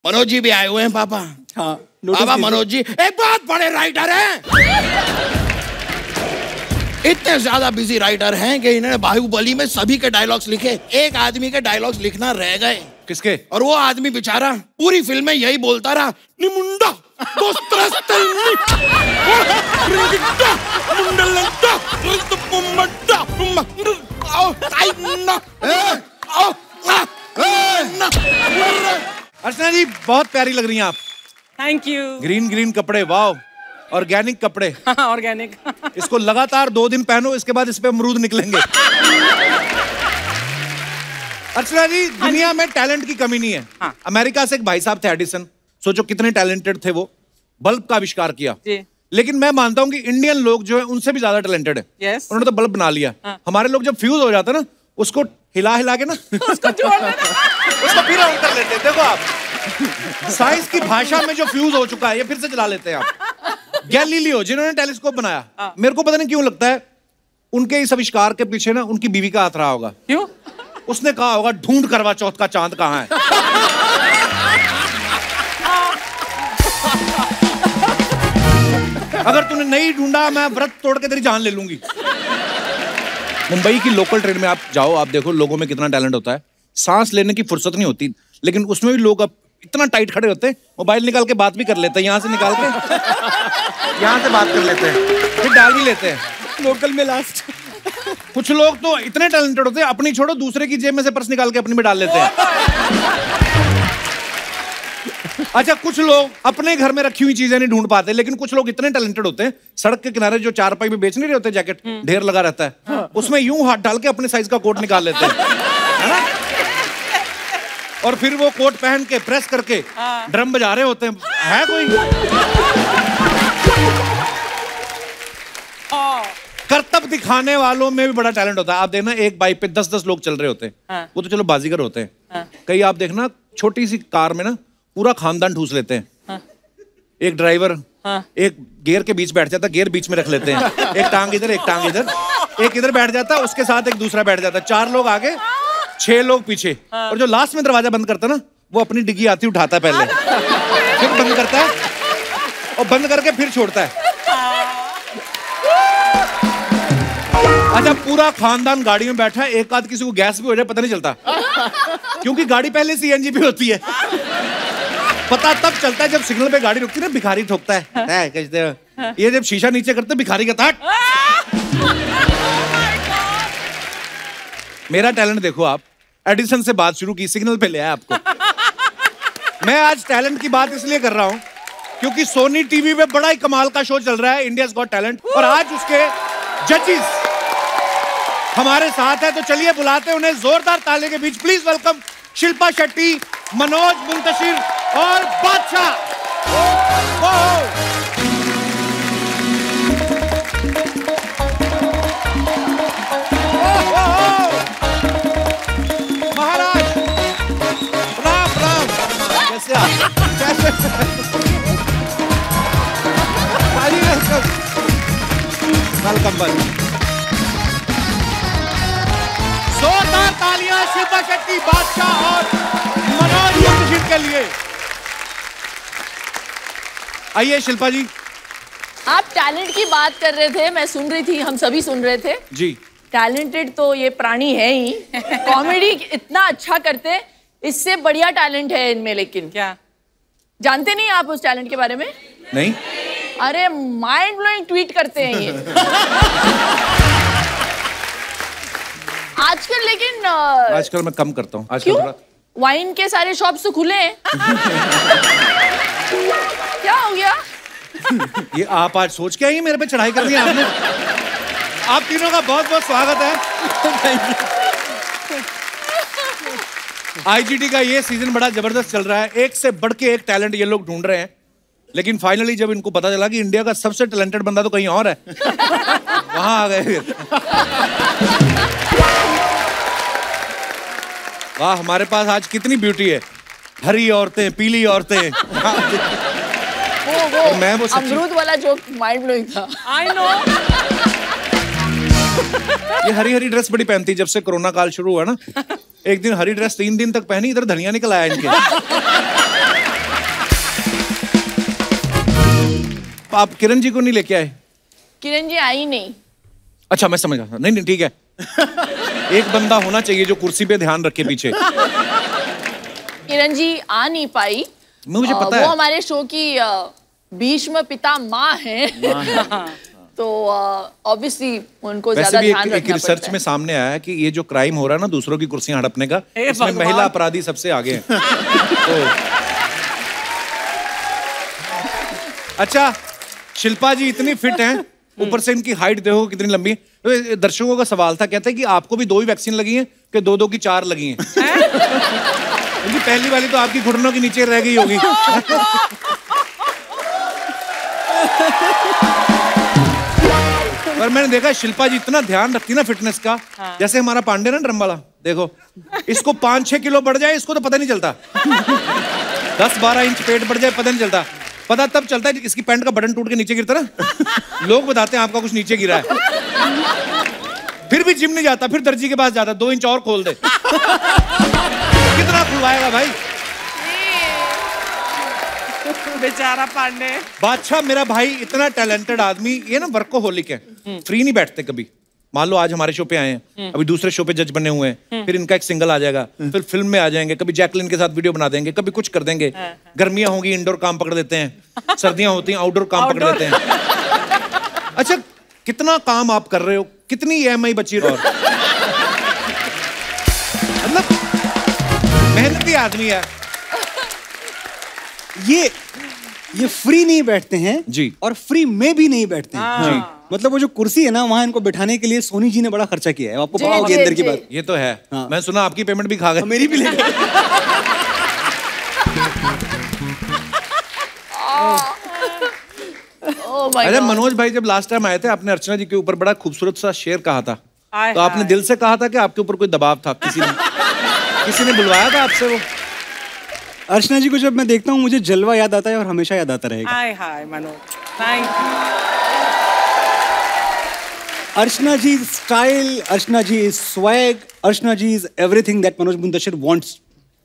मनोज जी भी आए हुए हैं पापा। हाँ पापा मनोज जी एक बहुत बड़े राइटर हैं, इतने ज्यादा बिजी राइटर हैं कि इन्होंने बाहुबली में सभी के डायलॉग्स लिखे, एक आदमी के डायलॉग्स लिखना रह गए। किसके? और वो आदमी बेचारा पूरी फिल्म में यही बोलता रहा, निमुंडा अर्चना जी बहुत प्यारी लग रही हैं आप। Thank you. ग्रीन ग्रीन कपड़े, वाव, ऑर्गेनिक कपड़े। ऑर्गेनिक। इसको लगातार 2 दिन पहनो, इसके बाद इस पे अमरूद निकलेंगे। अर्चना जी दुनिया में टैलेंट की कमी नहीं है। हाँ। अमेरिका से एक भाई साहब थे एडिसन, सोचो कितने टैलेंटेड थे वो, बल्ब का आविष्कार किया जी। लेकिन मैं मानता हूं कि इंडियन लोग जो है उनसे भी ज्यादा टैलेंटेड है। Yes. उन्होंने तो बल्ब बना लिया। हाँ। हमारे लोग जब फ्यूज हो जाता है ना, उसको हिला हिला के ना उसको छोड़ देना। उसको फिर ऑन कर लेते हैं। देखो आप साइंस की भाषा में जो फ्यूज हो चुका है ये फिर से चला लेते हैं आप। गैलीलियो जिन्होंने टेलीस्कोप बनाया, मेरे को पता नहीं क्यों लगता है उनके इस आविष्कार के पीछे ना उनकी बीवी का हाथ रहा होगा। क्यों? उसने कहा होगा ढूंढ करवा चौथ का चांद कहाँ है। अगर तूने नहीं ढूंढा मैं व्रत तोड़ के तेरी जान ले लूंगी। मुंबई की लोकल ट्रेन में आप जाओ, आप देखो लोगों में कितना टैलेंट होता है। सांस लेने की फुर्सत नहीं होती, लेकिन उसमें भी लोग अब इतना टाइट खड़े होते हैं, मोबाइल निकाल के बात भी कर लेते हैं, यहाँ से निकाल के यहाँ से बात कर लेते हैं, फिर डाल भी लेते हैं लोकल में लास्ट। कुछ लोग तो इतने टैलेंटेड होते हैं, अपनी छोड़ो दूसरे की जेब में से पर्स निकाल के अपनी में डाल लेते हैं। अच्छा कुछ लोग अपने घर में रखी हुई चीजें नहीं ढूंढ पाते, लेकिन कुछ लोग इतने टैलेंटेड होते हैं, सड़क के किनारे जो चारपाई में बेच नहीं रहे होते जैकेट, ढेर लगा रहता है, उसमें यूं हाथ डाल के अपने साइज का कोट निकाल लेते हैं, है ना? और फिर वो कोट पहन के प्रेस करके ड्रम बजा रहे होते हैं। है कोई करतब दिखाने वालों में भी बड़ा टैलेंट होता है। आप देखना एक बाइक पे 10-10 लोग चल रहे होते हैं, वो तो चलो बाजीगर होते हैं। कई आप देखना छोटी सी कार में ना पूरा खानदान ठूस लेते हैं। एक ड्राइवर एक गियर के बीच बैठ जाता है, गियर बीच में रख लेते हैं, एक टांग इधर एक टांग इधर, एक इधर बैठ जाता है, उसके साथ एक दूसरा बैठ जाता है, 4 लोग आगे 6 लोग पीछे। और जो लास्ट में दरवाजा बंद करता है ना, वो अपनी डिग्गी आती उठाता है पहले, फिर बंद करता है और बंद करके फिर छोड़ता है। अच्छा पूरा खानदान गाड़ी में बैठा है, एक आध किसी को गैस भी हो जाए पता नहीं चलता, क्योंकि गाड़ी पहले सीएनजी पे होती है। पता तब चलता है जब सिग्नल पे गाड़ी रुकती है ना, भिखारी ठोकता है कहते हैं, ये जब शीशा नीचे करते भिखारी कहता है। मेरा टैलेंट देखो आप, एडिसन से बात शुरू की, सिग्नल पे ले आया आपको। मैं आज टैलेंट की बात इसलिए कर रहा हूं क्योंकि सोनी टीवी पे बड़ा ही कमाल का शो चल रहा है, इंडियाज़ गॉट टैलेंट, और आज उसके जजेस हमारे साथ है। तो चलिए बुलाते हैं उन्हें जोरदार ताले के बीच। प्लीज वेलकम शिल्पा शेट्टी, मनोज मुंतशिर और बादशाह। महाराज राम राम, कैसे आप? कैसे? वेलकम। जोरदार तालियां शिल्पा शेट्टी, बादशाह और मनोज मुंतशिर के लिए। आइए शिल्पा जी। आप टैलेंट की बात कर रहे थे, मैं सुन रही थी, हम सभी सुन रहे थे जी। टैलेंटेड तो ये प्राणी है ही, कॉमेडी इतना अच्छा करते, इससे बढ़िया टैलेंट है इनमें। लेकिन क्या जानते नहीं आप उस टैलेंट के बारे में? नहीं। अरे माइंड ब्लोइंग ट्वीट करते हैं ये आजकल। लेकिन आजकल मैं कम करता हूँ आजकल। क्यों? वाइन के सारे शॉप्स तो खुले हैं। क्या हो गया? ये आप आज सोच के आई मेरे पे चढ़ाई कर दी आपने। आप तीनों का बहुत बहुत स्वागत है। आईजीटी का ये सीजन बड़ा जबरदस्त चल रहा है, एक से बढ़ के एक टैलेंट ये लोग ढूंढ रहे हैं, लेकिन फाइनली जब इनको पता चला कि इंडिया का सबसे टैलेंटेड बंदा तो कहीं और है, वहां आ गए फिर। वाह, हमारे पास आज कितनी ब्यूटी है, हरी औरतें, पीली औरतें। वो मैं वो अमरूद वाला जोक माइंड ब्लोइंग था। I know. ये हरी हरी ड्रेस बड़ी पहनती जब से कोरोना काल शुरू हुआ ना। एक दिन हरी ड्रेस 3 दिन तक पहनी, इधर धनिया निकल आया इनके। आप किरण जी को नहीं लेके आए? किरण जी आई नहीं। अच्छा मैं समझ गया। नहीं नहीं ठीक है। एक बंदा होना चाहिए जो कुर्सी पे ध्यान रखे पीछे। किरण जी आ नहीं पाई। मुझे पता वो है। हमारे शो की भीष्म पिता माँ है। तो ऑब्वियसली उनको वैसे ज्यादा भी ध्यान एक रखना रिसर्च पड़ता में है। सामने आया है कि ये जो क्राइम हो रहा है ना दूसरों की कुर्सियां हड़पने का, इसमें महिला अपराधी सबसे आगे हैं। तो अच्छा, शिल्पा जी इतनी फिट हैं, ऊपर से इनकी हाइट देखो कितनी लंबी है। तो दर्शकों का सवाल था, कहते हैं कि आपको भी 2 ही वैक्सीन लगी हैं कि 2-2 की 4 लगी हैं? क्योंकि पहली वाली तो आपकी घुटनों के नीचे रह गई होगी। पर मैंने देखा शिल्पा जी इतना ध्यान रखती ना फिटनेस का। जैसे हमारा पांडे ना ड्रम वाला, देखो इसको 5-6 किलो बढ़ जाए इसको तो पता नहीं चलता। 10-12 इंच पेट बढ़ जाए पता नहीं चलता। पता तब चलता है इसकी पैंट का बटन टूट के नीचे गिरता ना, लोग बताते हैं आपका कुछ नीचे गिरा है। फिर भी जिम नहीं जाता, फिर दर्जी के पास जाता, 2 इंच और खोल दे। कितना खुलवाएगा भाई बेचारा पांडे। बादशाह मेरा भाई इतना टैलेंटेड आदमी, ये ना वर्कोहोलिक है, फ्री नहीं बैठते कभी। मान लो आज हमारे शो पे आए हैं, अभी दूसरे शो पे जज बने हुए हैं, फिर इनका एक सिंगल आ जाएगा, फिर फिल्म में आ जाएंगे, कभी जैकलिन के साथ वीडियो बना देंगे, कभी कुछ कर देंगे। गर्मियां होगी इंडोर काम पकड़ लेते हैं, सर्दियां होती हैं आउटडोर काम पकड़ लेते हैं। अच्छा कितना काम आप कर रहे हो, कितनी EMI बची और मतलब मेहनती आदमी है। ये फ्री नहीं बैठते हैं जी, और फ्री में भी नहीं बैठते हैं जी। मतलब वो जो कुर्सी है ना, वहां इनको बिठाने के लिए सोनी जी ने बड़ा खर्चा किया है। आपको जी, पता होगी जी, अंदर की जी। बात। ये तो है। हाँ। मैं सुना आपकी पेमेंट भी खा गए। मेरी भी ले गए। Oh my अरे God. मनोज भाई जब लास्ट टाइम आए थे, आपने अर्चना जी के ऊपर बड़ा खूबसूरत सा शेर कहा था। हाय तो आपने हाय। दिल से कहा था कि आपके ऊपर कोई दबाव था? किसी ने बुलवाया था आपसे वो? अर्चना जी को जब मैं देखता हूँ मुझे जलवा याद आता है और हमेशा याद आता रहेगा। Hi hi Manoj, thank you. Archana ji style, Archana ji swag, Archana ji is everything that Manoj Muntashir wants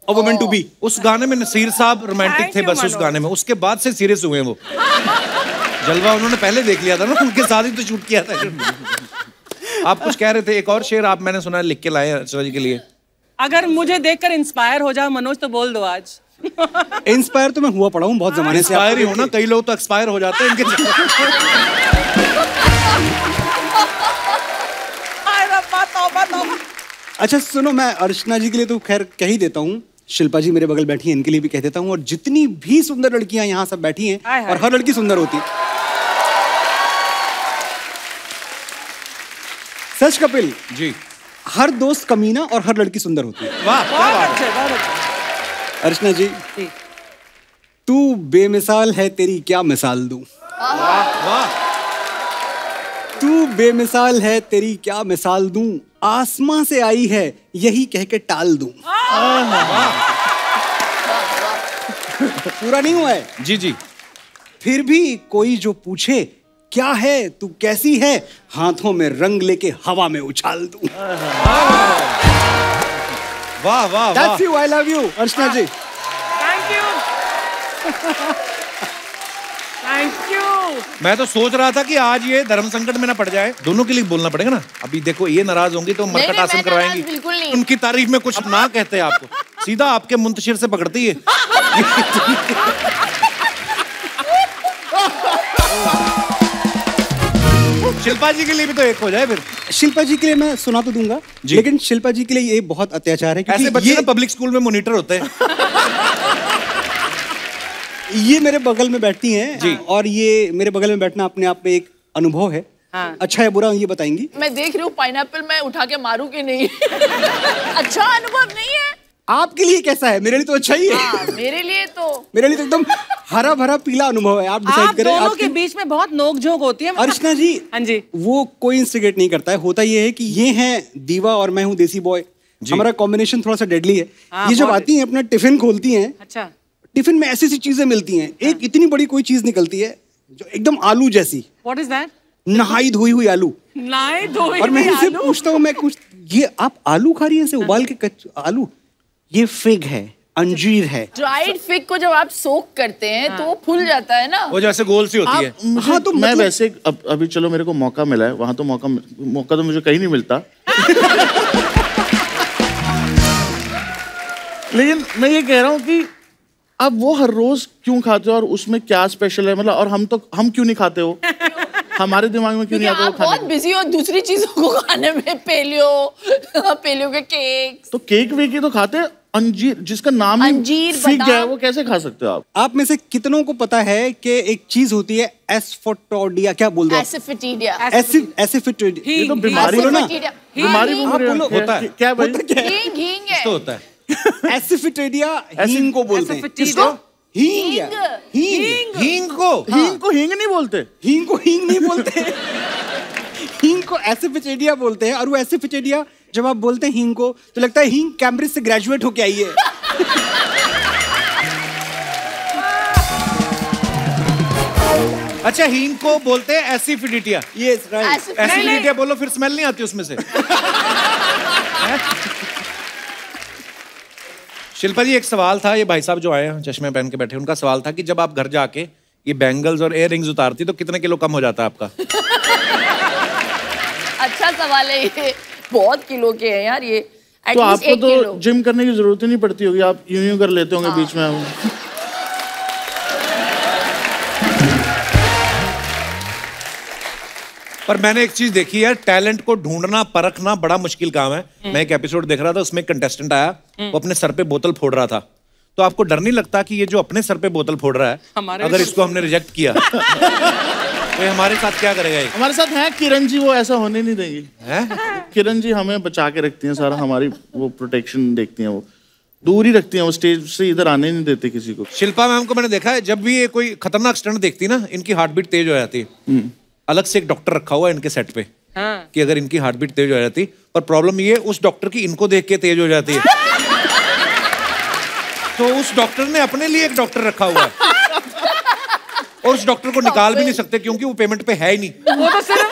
a woman to be. उस गाने में नसीर साहब रोमांटिक Thank थे you, बस उस मनोज। गाने में, उसके बाद से सीरियस हुए हैं वो। जलवा उन्होंने पहले देख लिया था ना, उनके साथ ही तो शूट किया था। आप कुछ कह रहे थे, एक और शेर आप मैंने सुना लिख के लाए हैं अर्चना जी के लिए। अगर मुझे देखकर इंस्पायर हो जाओ मनोज तो बोल दो आज। इंस्पायर तो मैं हुआ पड़ा हूँ बहुत जमाने से। एक्सपायर ही हो ना, कई लोग तो एक्सपायर हो जाते हैं इनके। हाय रब्बा, तौबा तौबा। अच्छा सुनो, मैं अर्चना जी के लिए तो खैर कह ही देता हूँ, शिल्पा जी मेरे बगल बैठी हैं इनके लिए भी कह देता हूँ, और जितनी भी सुंदर लड़कियां यहाँ सब बैठी हैं, हाय हाय। और हर लड़की सुंदर होती है। सच कपिल जी हर दोस्त कमीना और हर लड़की सुंदर होती है। वाह क्या बहुत बात अच्छे, बहुत अच्छे। अर्चना जी जी। तू बेमिसाल है, तेरी क्या मिसाल दूं। है। वाह तू बेमिसाल है, तेरी क्या मिसाल दूं, आसमां से आई है यही कह के टाल दूं। पूरा नहीं हुआ है। जी जी। फिर भी कोई जो पूछे क्या है तू कैसी है, हाथों में रंग लेके हवा में उछाल दूं। वाह वाह वाह। That's you, I love you, Archana ji. Thank you. Thank you. मैं तो सोच रहा था कि आज ये धर्म संकट में ना पड़ जाए। दोनों के लिए बोलना पड़ेगा ना। अभी देखो ये नाराज होंगी तो मरकट नहीं, आसन मैं करवाएंगी। नाराज बिल्कुल नहीं। उनकी तारीफ में कुछ ना कहते आपको, सीधा आपके मुंतशिर से पकड़ती है। शिल्पा जी के लिए भी तो एक हो जाए फिर। शिल्पा जी के लिए मैं सुना तो दूंगा, जी। लेकिन शिल्पा जी के लिए ये बहुत अत्याचार है ऐसे क्योंकि बच्चे ना पब्लिक स्कूल में मॉनिटर होते हैं। ये मेरे बगल में बैठती हैं जी। और ये मेरे बगल में बैठना अपने आप में एक अनुभव है। हाँ। अच्छा है बुरा ये बताएंगी। मैं देख रही हूँ पाइनएप्पल मैं उठा के मारूं कि नहीं। अच्छा अनुभव नहीं है। आपके लिए कैसा है? मेरे लिए तो अच्छा ही है। हाँ, मेरे लिए तो मेरे लिए तो एकदम हरा भरा पीला अनुभव है। आप डिसाइड आप करें। दोनों आपकी- के बीच में बहुत नोकझोंक होती है। अर्चना जी, हाँ जी। वो कोई इंस्टिगेट नहीं करता है। होता ये है कि ये हैं दीवा और मैं हूँ देसी बॉय। हमारा कॉम्बिनेशन थोड़ा सा डेडली है। हाँ, ये जब बहुत आती हैं अपना टिफिन खोलती हैं, अच्छा। टिफिन में ऐसी ऐसी चीजें मिलती हैं। एक इतनी बड़ी कोई चीज निकलती है जो एकदम आलू जैसी, व्हाट इज दैट? नहाई धोई हुई आलू। नाई धोई और मैं हुई इनसे आलू। पूछता हूँ, मैं कुछ ये आप आलू खा रही हैं ऐसे उबाल के आलू? ये फिग है। अंजीर है। ड्राइड फिग को जब आप सोक करते हैं तो वो फूल जाता है ना, वो जैसे गोल सी होती है। हाँ तो मैं वैसे अभी चलो मेरे को मौका मिला है, वहां तो मौका तो मुझे कहीं नहीं मिलता। लेकिन मैं ये कह रहा हूँ कि आप वो हर रोज क्यों खाते हो और उसमें क्या स्पेशल है, मतलब और हम क्यों नहीं खाते हो? हमारे दिमाग में क्यों नहीं आता वो खाने? बहुत बिजी हो दूसरी चीजों को खाने में, पेलियो के केक। तो केक वेक ही तो खाते हैं। अंजीर जिसका नाम अंजीर फिग है, वो कैसे खा सकते हो आप? आप में से कितनों को पता है कि एक चीज होती है एस्फोटोडिया, क्या बोल दो? एसिफिटीडिया। एसिफिटोडिया। ये तो बीमारी हो ना, बीमारी बोल रहे हो। होता है क्या भाई? हींग है। तो होता है एसिफिटोडिया हींग को बोलते हैं। किसको? हींग हींग को हींग नहीं बोलते। हींग को हींग नहीं बोलते। हींग को एसिफिटेडिया बोलते हैं। और वो एसिफिटेडिया जब आप बोलते हैं हींग को तो लगता है हींग कैम्ब्रिज से ग्रेजुएट होके आई है। अच्छा, हींग को बोलते हैं एसिडिटिया। Yes right. एसिडिटिया बोलो, फिर स्मेल नहीं आती उसमें से। शिल्पा जी, एक सवाल था, ये भाई साहब जो आए हैं चश्मे पहन के बैठे, उनका सवाल था कि जब आप घर जाके ये बैंगल्स और इयर रिंग्स उतारती तो कितने किलो कम हो जाता आपका? अच्छा सवाल है ये, बहुत किलो के हैं यार ये। तो आपको तो जिम करने की जरूरत ही नहीं पड़ती होगी, आप यूं कर लेते होंगे बीच में। पर मैंने एक चीज देखी है, टैलेंट को ढूंढना परखना बड़ा मुश्किल काम है। मैं एक एपिसोड देख रहा था, उसमें एक कंटेस्टेंट आया, वो अपने सर पे बोतल फोड़ रहा था। तो आपको डर नहीं लगता कि ये जो अपने सर पे बोतल फोड़ रहा है, अगर इसको हमने रिजेक्ट किया तो ये हमारे साथ क्या करेगा? ये हमारे साथ है किरण जी, वो ऐसा होने नहीं देंगी। किरण जी हमें बचा के रखती हैं सारा, हमारी वो प्रोटेक्शन देखती हैं, वो दूर ही रखती हैं, वो स्टेज से इधर आने नहीं देते किसी को। शिल्पा मैम को मैंने देखा है, जब भी ये कोई खतरनाक स्टंट देखती ना, इनकी हार्ट बीट तेज हो जाती है। अलग से एक डॉक्टर रखा हुआ है इनके सेट पे, कि अगर इनकी हार्ट बीट तेज हो जाती, पर प्रॉब्लम ये उस डॉक्टर की इनको देख के तेज हो जाती है। तो उस डॉक्टर ने अपने लिए एक डॉक्टर रखा हुआ है, और उस डॉक्टर को निकाल भी नहीं सकते क्योंकि वो पेमेंट पे है ही नहीं।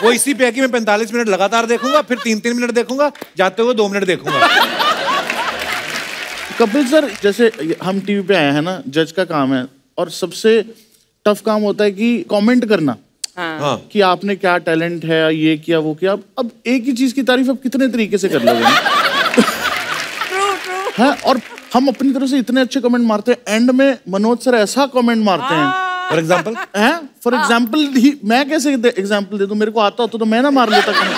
वो इसी पे है कि मैं 45 मिनट लगातार देखूंगा, फिर 3-3 मिनट देखूंगा, जाते हुए 2 मिनट देखूंगा। कपिल सर, जैसे हम टीवी पे आए हैं ना, जज का काम है, और सबसे टफ काम होता है कि कमेंट करना। हाँ। कि आपने क्या टैलेंट है, ये किया वो किया। अब एक ही चीज की तारीफ आप कितने तरीके से कर लोगे? है, और हम अपनी तरफ से इतने अच्छे कमेंट मारते हैं, एंड में मनोज सर ऐसा कमेंट मारते हैं। फॉर एग्जाम्पल फॉर एग्जाम्पल मैं कैसे एग्जाम्पल दे दूं? मेरे को आता होता तो मैं ना मार लेता कमेंट।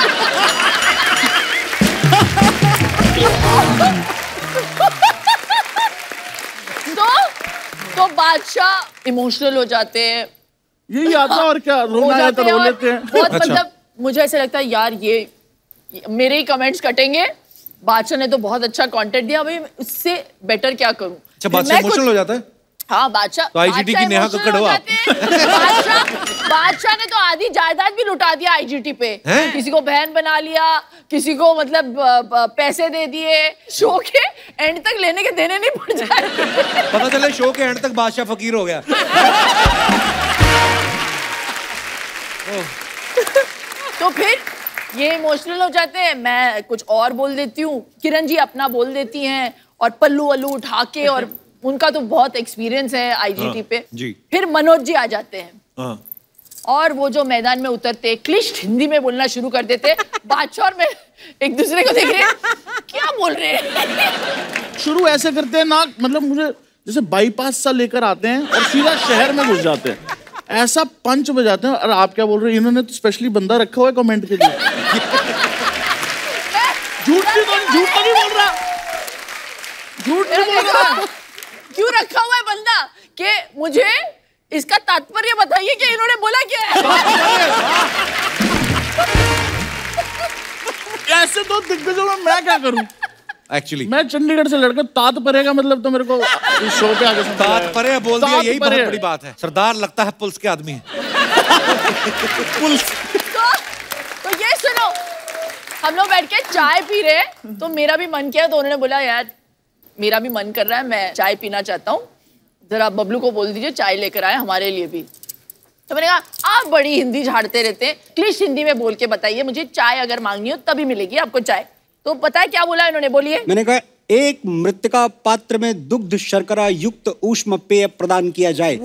तो बादशाह इमोशनल हो जाते हैं, यही आता है, और क्या, रोना है तो रो लेते हैं। बहुत मतलब मुझे ऐसा लगता है यार ये मेरे ही कमेंट्स कटेंगे, बादशाह ने तो बहुत अच्छा कंटेंट दिया, भाई इससे बेटर क्या करूं? अच्छा, बादशाह इमोशनल हो जाता है। हाँ, बादशाह तो आईजीटी की नेहा कक्कड़ हो आप। बादशाह ने तो आधी जायदाद भी लुटा दिया आईजीटी पे। किसी को बहन बना लिया, किसी को मतलब पैसे दे दिए, शो के एंड तक लेने के देने नहीं पड़ जाए। पता चले शो के एंड तक बादशाह फकीर हो गया। तो फिर ये इमोशनल हो जाते हैं, मैं कुछ और बोल देती हूँ, किरण जी अपना बोल देती हैं, और पल्लू वल्लू उठा के, और उनका तो बहुत एक्सपीरियंस है आईजीटी पे। फिर मनोज जी आ जाते हैं, और वो जो मैदान में उतरते क्लिष्ट हिंदी में बोलना शुरू कर देते। बादशाह और मैं एक दूसरे को देख रहे हैं, क्या बोल रहे हैं। शुरू ऐसे करते हैं ना, मतलब मुझे जैसे बाईपास सा लेकर आते हैं और सीधा शहर में घुस जाते हैं, ऐसा पंच बजाते हैं। और आप क्या बोल रहे हैं? इन्होंने तो स्पेशली बंदा रखा हुआ है कमेंट के लिए। झूठ तो नहीं बोल रहा, झूठ नहीं बोल रहा। क्यों रखा हुआ है बंदा? कि मुझे इसका तात्पर्य बताइए कि इन्होंने बोला क्या है। ऐसे तो दिग्गजों में मैं क्या करूं? एक्चुअली मैं चंडीगढ़ से लड़कर तात्पर्य का मतलब तो मेरे को इस शो पे आगे तात्पर्य बोल दिया, यही बहुत बड़ी बात है। सरदार लगता है पुलिस के आदमी। पुलिस। तो ये सुनो, हम लोग बैठ के चाय पी रहे हैं, तो मेरा भी मन किया, तो उन्होंने बोला यार मेरा भी मन कर रहा है, मैं चाय पीना चाहता हूँ, जरा बबलू को बोल दीजिए चाय लेकर आए हमारे लिए भी। तो मैंने कहा आप बड़ी हिंदी झाड़ते रहते हैं, क्लिष्ट हिंदी में बोल के बताइए मुझे, चाय अगर मांगनी हो तभी मिलेगी आपको चाय। तो पता है क्या बोला इन्होंने? बोलिए। मैंने कहा एक मृतिका पात्र में दुग्ध शर्करा युक्त ऊष्म पेय प्रदान किया जाए।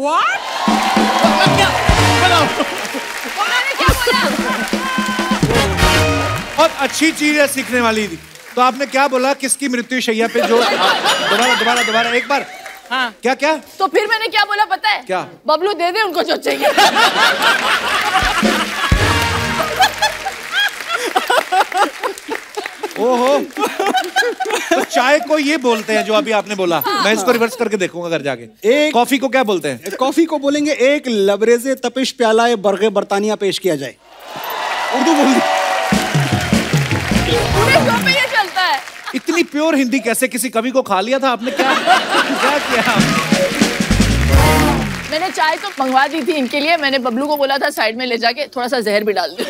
बहुत अच्छी चीज है सीखने वाली थी। तो आपने क्या बोला, किसकी मृत्यु शैया पे जो दोबारा एक बार। हाँ। क्या क्या? तो फिर मैंने क्या बोला पता है? क्या? बबलू दे दे उनको जो चाहिए। ओहो, तो चाय को ये बोलते हैं जो अभी आपने बोला। मैं इसको रिवर्स करके देखूंगा घर जाके। एक कॉफी को क्या बोलते हैं? कॉफी को बोलेंगे एक लबरेज़े तपिश प्याला बरगे बर्तानिया पेश किया जाए। उर्दू बोल दी। पूरे शो पे ये चलता है। इतनी प्योर हिंदी कैसे? किसी कवि को खा लिया था आपने? क्या क्या किया? मैंने चाय तो मंगवा दी थी इनके लिए। मैंने बबलू को बोला था साइड में ले जाके थोड़ा सा जहर भी डाल दे।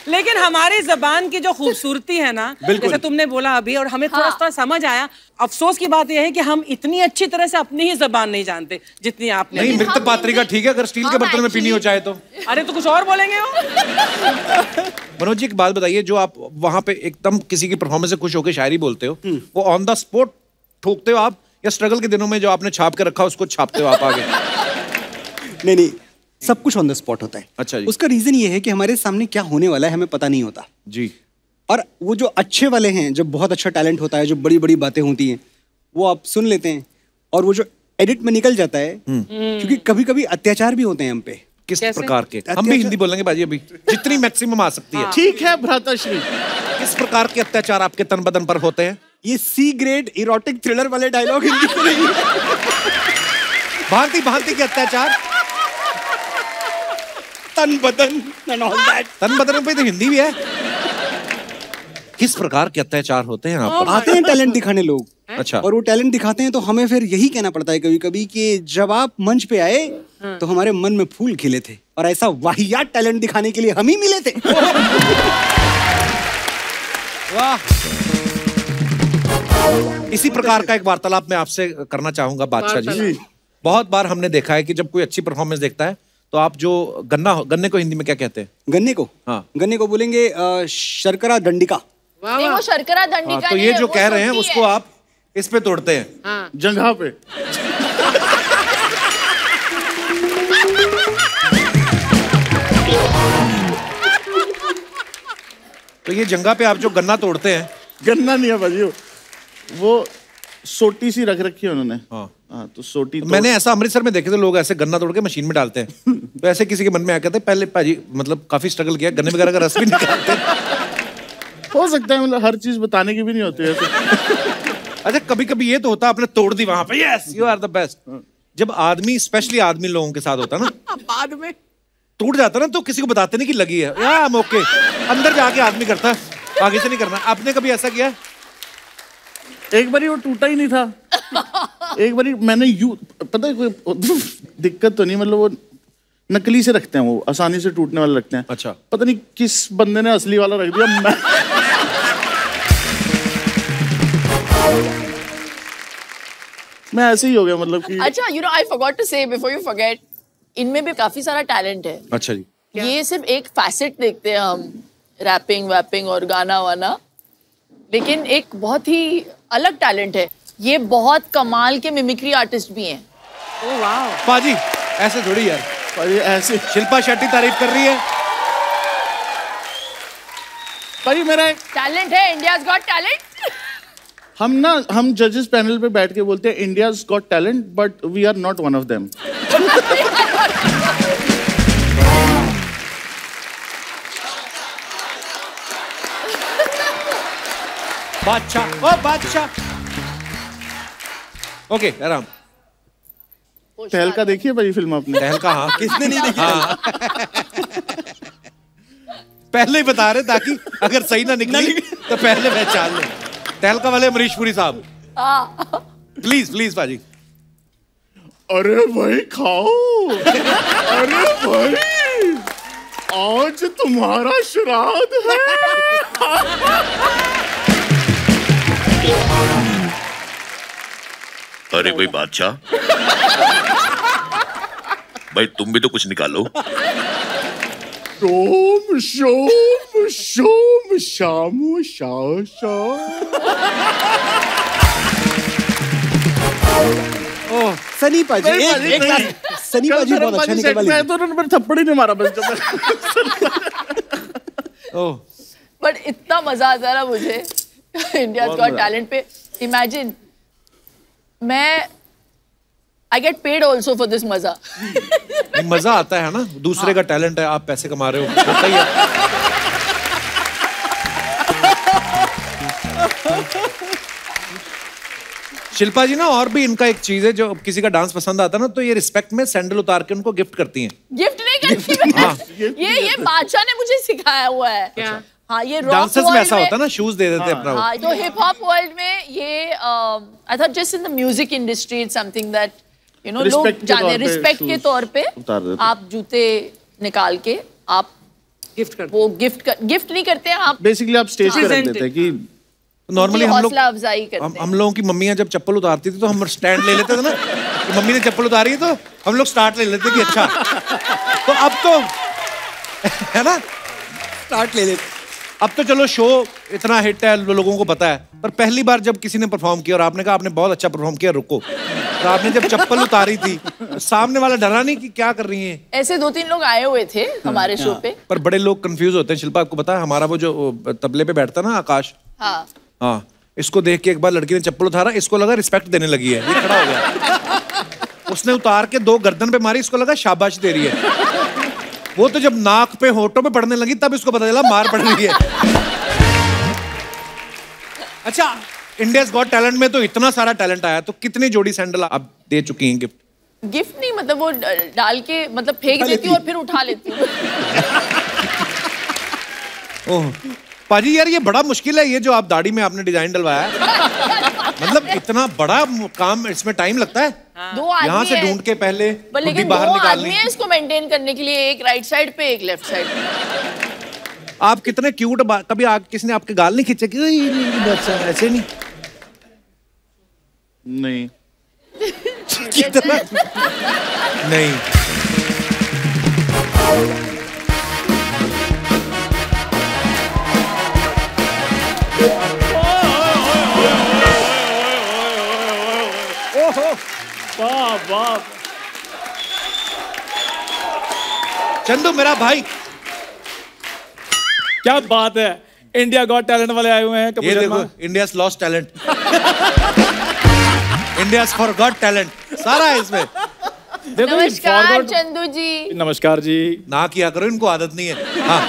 लेकिन हमारी जबान की जो खूबसूरती है ना, जैसे तुमने बोला अभी, और हमें थोड़ा सा समझ आया। अफसोस की बात यह है कि हम इतनी अच्छी तरह से अपनी ही जबान नहीं जानते जितनी आपने। नहीं, मृत पात्री का ठीक है, अगर स्टील के बर्तन में पीनी हो चाहे तो। अरे तो कुछ और बोलेंगे वो। मनोज जी, एक बात बताइए, जो आप वहां पे एकदम किसी की परफॉर्मेंस से खुश होकर शायरी बोलते हो, वो ऑन द स्पॉट ठोकते हो आप, या स्ट्रगल के दिनों में जो आपने छाप के रखा उसको छापते हो आप आगे? नहीं, सब कुछ ऑन द स्पॉट होता है। अच्छा जी। उसका रीजन ये है कि हमारे सामने क्या होने वाला है हमें पता नहीं होता जी। और वो जो अच्छे वाले हैं, जब बहुत अच्छा टैलेंट होता है, जो बड़ी बड़ी बातें होती हैं, वो आप सुन लेते हैं, और वो जो एडिट में निकल जाता है, क्योंकि कभी कभी अत्याचार भी होते हैं हम पे। किस प्रकार के? हम भी हिंदी बोलेंगे बाजी अभी, जितनी मैक्सिमम आ सकती है। ठीक है भ्राताश्री। किस प्रकार के अत्याचार आपके तन बदन पर होते हैं? ये सी ग्रेड इरोटिक थ्रिलर वाले डायलॉग हिंदी में नहीं है। भांति भांति के अत्याचार, तन बदन and all that। तन बदन पे तो हिंदी भी है। किस प्रकार के अत्याचार होते हैं आप? आते हैं टैलेंट दिखाने लोग। अच्छा। और वो टैलेंट दिखाते हैं तो हमें फिर यही कहना पड़ता है कभी कभी कि जब आप मंच पे आए तो हमारे मन में फूल खिले थे, और ऐसा वाहियात टैलेंट दिखाने के लिए हम ही मिले थे। वाह। इसी प्रकार का एक वार्तालाप मैं आपसे करना चाहूंगा बादशाह जी। बहुत बार हमने देखा है कि जब कोई अच्छी परफॉर्मेंस देखता है तो आप जो गन्ने को हिंदी में क्या कहते हैं? गन्ने को? हाँ। गन्ने को बोलेंगे शर्करा दंडिका। नहीं, वो शर्करा दंडिका तो नहीं ये है, जो वो कह रहे हैं छोटी उसको है। आप इस पे तोड़ते हैं। जंघा पे। तो ये जंगा पे आप जो गन्ना तोड़ते हैं, गन्ना नहीं है भाजी, वो सोटी सी रख रखी है उन्होंने। हाँ, तो सोटी मैंने ऐसा अमृतसर में देखे थे, लोग ऐसे गन्ना तोड़ के मशीन में डालते हैं। तो ऐसे किसी के मन में आया कहते पहले भाजी मतलब काफी स्ट्रगल किया, गन्ने वगैरह का रस भी निकालते हैं। हो सकता है, मतलब हर चीज बताने की भी नहीं होती है ऐसे। अच्छा, कभी कभी ये तो होता है आपने तोड़ दी वहां पे, yes you are the best. जब आदमी, स्पेशली आदमी लोगों के साथ होता है ना, बाद में टूट जाता है ना, तो किसी को बताते नहीं कि लगी है, या मौके अंदर जाके आदमी करता है, आगे से नहीं करना। आपने कभी ऐसा किया? एक बारी वो टूटा ही नहीं था। एक बारी मैंने पता है कोई दिक्कत तो नहीं, मतलब वो नकली से रखते हैं, वो आसानी से टूटने वाला रखते हैं। अच्छा। पता नहीं किस बंदे ने असली वाला रख दिया। मैं ऐसे ही हो गया, मतलब कि। अच्छा, you know, I forgot to say before you forget, इनमें भी काफी सारा टैलेंट है। अच्छा जी। ये सिर्फ एक फैसेट देखते हैं हम, रैपिंग वैपिंग और गाना वाना, लेकिन एक बहुत ही अलग टैलेंट है। ये बहुत कमाल के मिमिक्री आर्टिस्ट भी हैं। ओह वाह। पाजी ऐसे थोड़ी यार, भाई ऐसे शिल्पा शेट्टी तारीफ कर रही है। भाई मेरा टैलेंट है, इंडियाज गॉट टैलेंट। हम जजेस पैनल पे बैठ के बोलते हैं India's got talent, but we are not one of them. Badshah, ओ बादशाह। ओके, आराम। तहलका देखिए भाई फिल्म आपने? तहलका? हाँ। किसने नहीं देखी? पहले ही बता रहे ताकि अगर सही ना निकली तो पहले पहचान ले। तहलका वाले अमरीश पुरी साहब, प्लीज प्लीज पाजी। अरे भाई खाओ। अरे भाई आज तुम्हारा श्राद्ध है। अरे भाई बादशाह, भाई तुम भी तो कुछ निकालो। शोम शोम शोम शाम शाम शाम। सनी पाजी सनी पाजी बहुत अच्छा निकल वाली। तो उन्होंने मेरे थप्पड़ ही नहीं मारा बस। बट इतना मजा आता है ना मुझे इंडिया गॉट टैलेंट पे। इमेजिन मैं I get paid also for this मजा। मजा आता है ना, दूसरे का टैलेंट है, आप पैसे कमा रहे हो, होता ही है। शिल्पा जी ना, और भी इनका एक चीज है, जो किसी का डांस पसंद आता है ना तो ये रिस्पेक्ट में सैंडल उतार के उनको गिफ्ट करती हैं। गिफ्ट नहीं करती मैं। ये बादशाह ने मुझे सिखाया हुआ है। क्या? हाँ, ये डांसर्स में ऐसा होता है ना, शूज दे देते हैं अपना। हाँ, तो हिप हॉप वर्ल्ड में ये I thought just in the music industry it's something that you know लोग जाने रिस्पेक्ट के तौर पे आप जूते निकाल के आप गिफ्ट करते, वो गिफ्ट नहीं करते हैं आप, बेसिकली आप स्टेज पे रख देते हैं कि नॉर्मली हम लोग हौसला अफजाई करते हैं। हम लोगों की मम्मियां जब चप्पल उतारती थी तो हम स्टैंड ले लेते थे ना कि मम्मी ने चप्पल उतारी है तो हम लोग स्टार्ट ले लेते कि अच्छा। तो अब तो है ना, स्टार्ट ले लेते। अब तो चलो शो इतना हिट है, लोगों को पता है, पर पहली बार जब किसी ने परफॉर्म किया और आपने कहा आपने बहुत अच्छा परफॉर्म किया, रुको, तो आपने जब चप्पल उतारी थी तो सामने वाला डरा नहीं कि क्या कर रही है? ऐसे 2-3 लोग आए हुए थे हमारे शो पे। पर बड़े लोग कंफ्यूज होते हैं। शिल्पा, आपको पता है हमारा वो जो तबले पे बैठता ना आकाश, हाँ, इसको देख के एक बार लड़की ने चप्पल उतारा, इसको लगा रिस्पेक्ट देने लगी है, ये खड़ा हो गया। उसने उतार के 2 गर्दन पे मारी, इसको लगा शाबाश दे रही है। वो तो जब नाक पे होठों पे पड़ने लगी तब इसको पता चला मार पड़ रही है। अच्छा, इंडियाज गॉट टैलेंट में तो इतना सारा टैलेंट आया, तो कितनी जोड़ी सैंडल आप दे चुकी हैं गिफ्ट? गिफ्ट नहीं, मतलब वो डाल के मतलब फेंक देती हूँ और फिर उठा लेती हूँ। ओह पाजी यार, ये बड़ा मुश्किल है, ये जो आप दाढ़ी में आपने डिजाइन डलवाया है। मतलब इतना बड़ा काम, इसमें टाइम लगता है। दो आदमी यहाँ से ढूंढ के पहले लेकिन बाहर 2 निकालनी आदमी है इसको मेंटेन करने के लिए, एक राइट साइड पे एक लेफ्ट साइड पे। आप कितने क्यूट, कभी किसी ने आपके गाल नहीं खींचे कि ऐसे नहीं? नहीं। कितना नहीं। वाह वाह, चंदू मेरा भाई, क्या बात है। इंडिया गॉट टैलेंट वाले आए हुए हैं। ये देखो, India's lost talent, India's forgot talent, सारा है इसमें। देखो, नमस्कार चंदू जी। नमस्कार जी। ना किया करो, इनको आदत नहीं है। हाँ।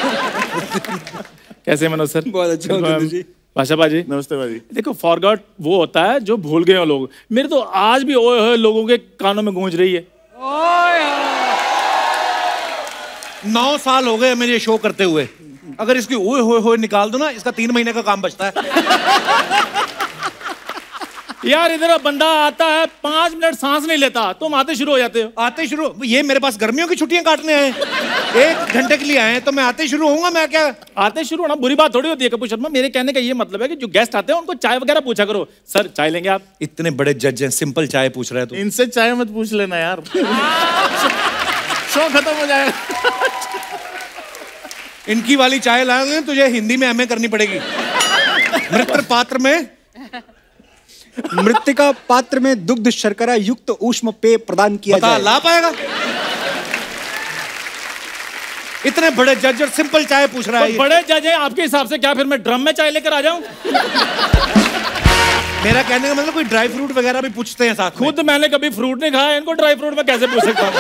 कैसे मनोज सर? बहुत अच्छा हो चंदू जी। भाषा बाजी, नमस्ते भाजी। देखो, फॉरगॉट वो होता है जो भूल गए हो लोग। मेरे तो आज भी ओए होए लोगों के कानों में गूंज रही है। 9 साल हो गए मुझे शो करते हुए, अगर इसकी ओए होए होए निकाल दो ना, इसका 3 महीने का काम बचता है। यार इधर बंदा आता है 5 मिनट सांस नहीं लेता, तुम आते शुरू हो जाते हो। आते शुरू, ये मेरे पास गर्मियों की छुट्टियां काटने आए, 1 घंटे के लिए आए हैं, तो मैं आते शुरू होऊंगा। मैं क्या आते शुरू होना बुरी बात थोड़ी होती है कपूर शर्मा। मेरे कहने का ये मतलब है कि जो गेस्ट आते हैं उनको चाय वगैरह पूछा करो। सर चाय लेंगे आप? इतने बड़े जज हैं, सिंपल चाय पूछ रहा है तू? इनसे चाय मत पूछ लेना यार। शो खत्म हो जाएगा। इनकी वाली चाय लाएंगे तुझे हिंदी में एमए करनी पड़ेगी। मृत पात्र में, मृतिका पात्र में दुग्ध शर्करा युक्त ऊष्म पेय प्रदान किया जाए। ला पाएगा? इतने बड़े जज और सिंपल चाय पूछ रहा है। बड़े जज है आपके हिसाब से, क्या फिर मैं ड्रम में चाय लेकर आ जाऊं? मेरा कहने का मतलब कोई ड्राई फ्रूट वगैरह भी पूछते हैं साथ में? खुद मैंने कभी फ्रूट नहीं खाया, इनको ड्राई फ्रूट में कैसे पूछ सकता हूं?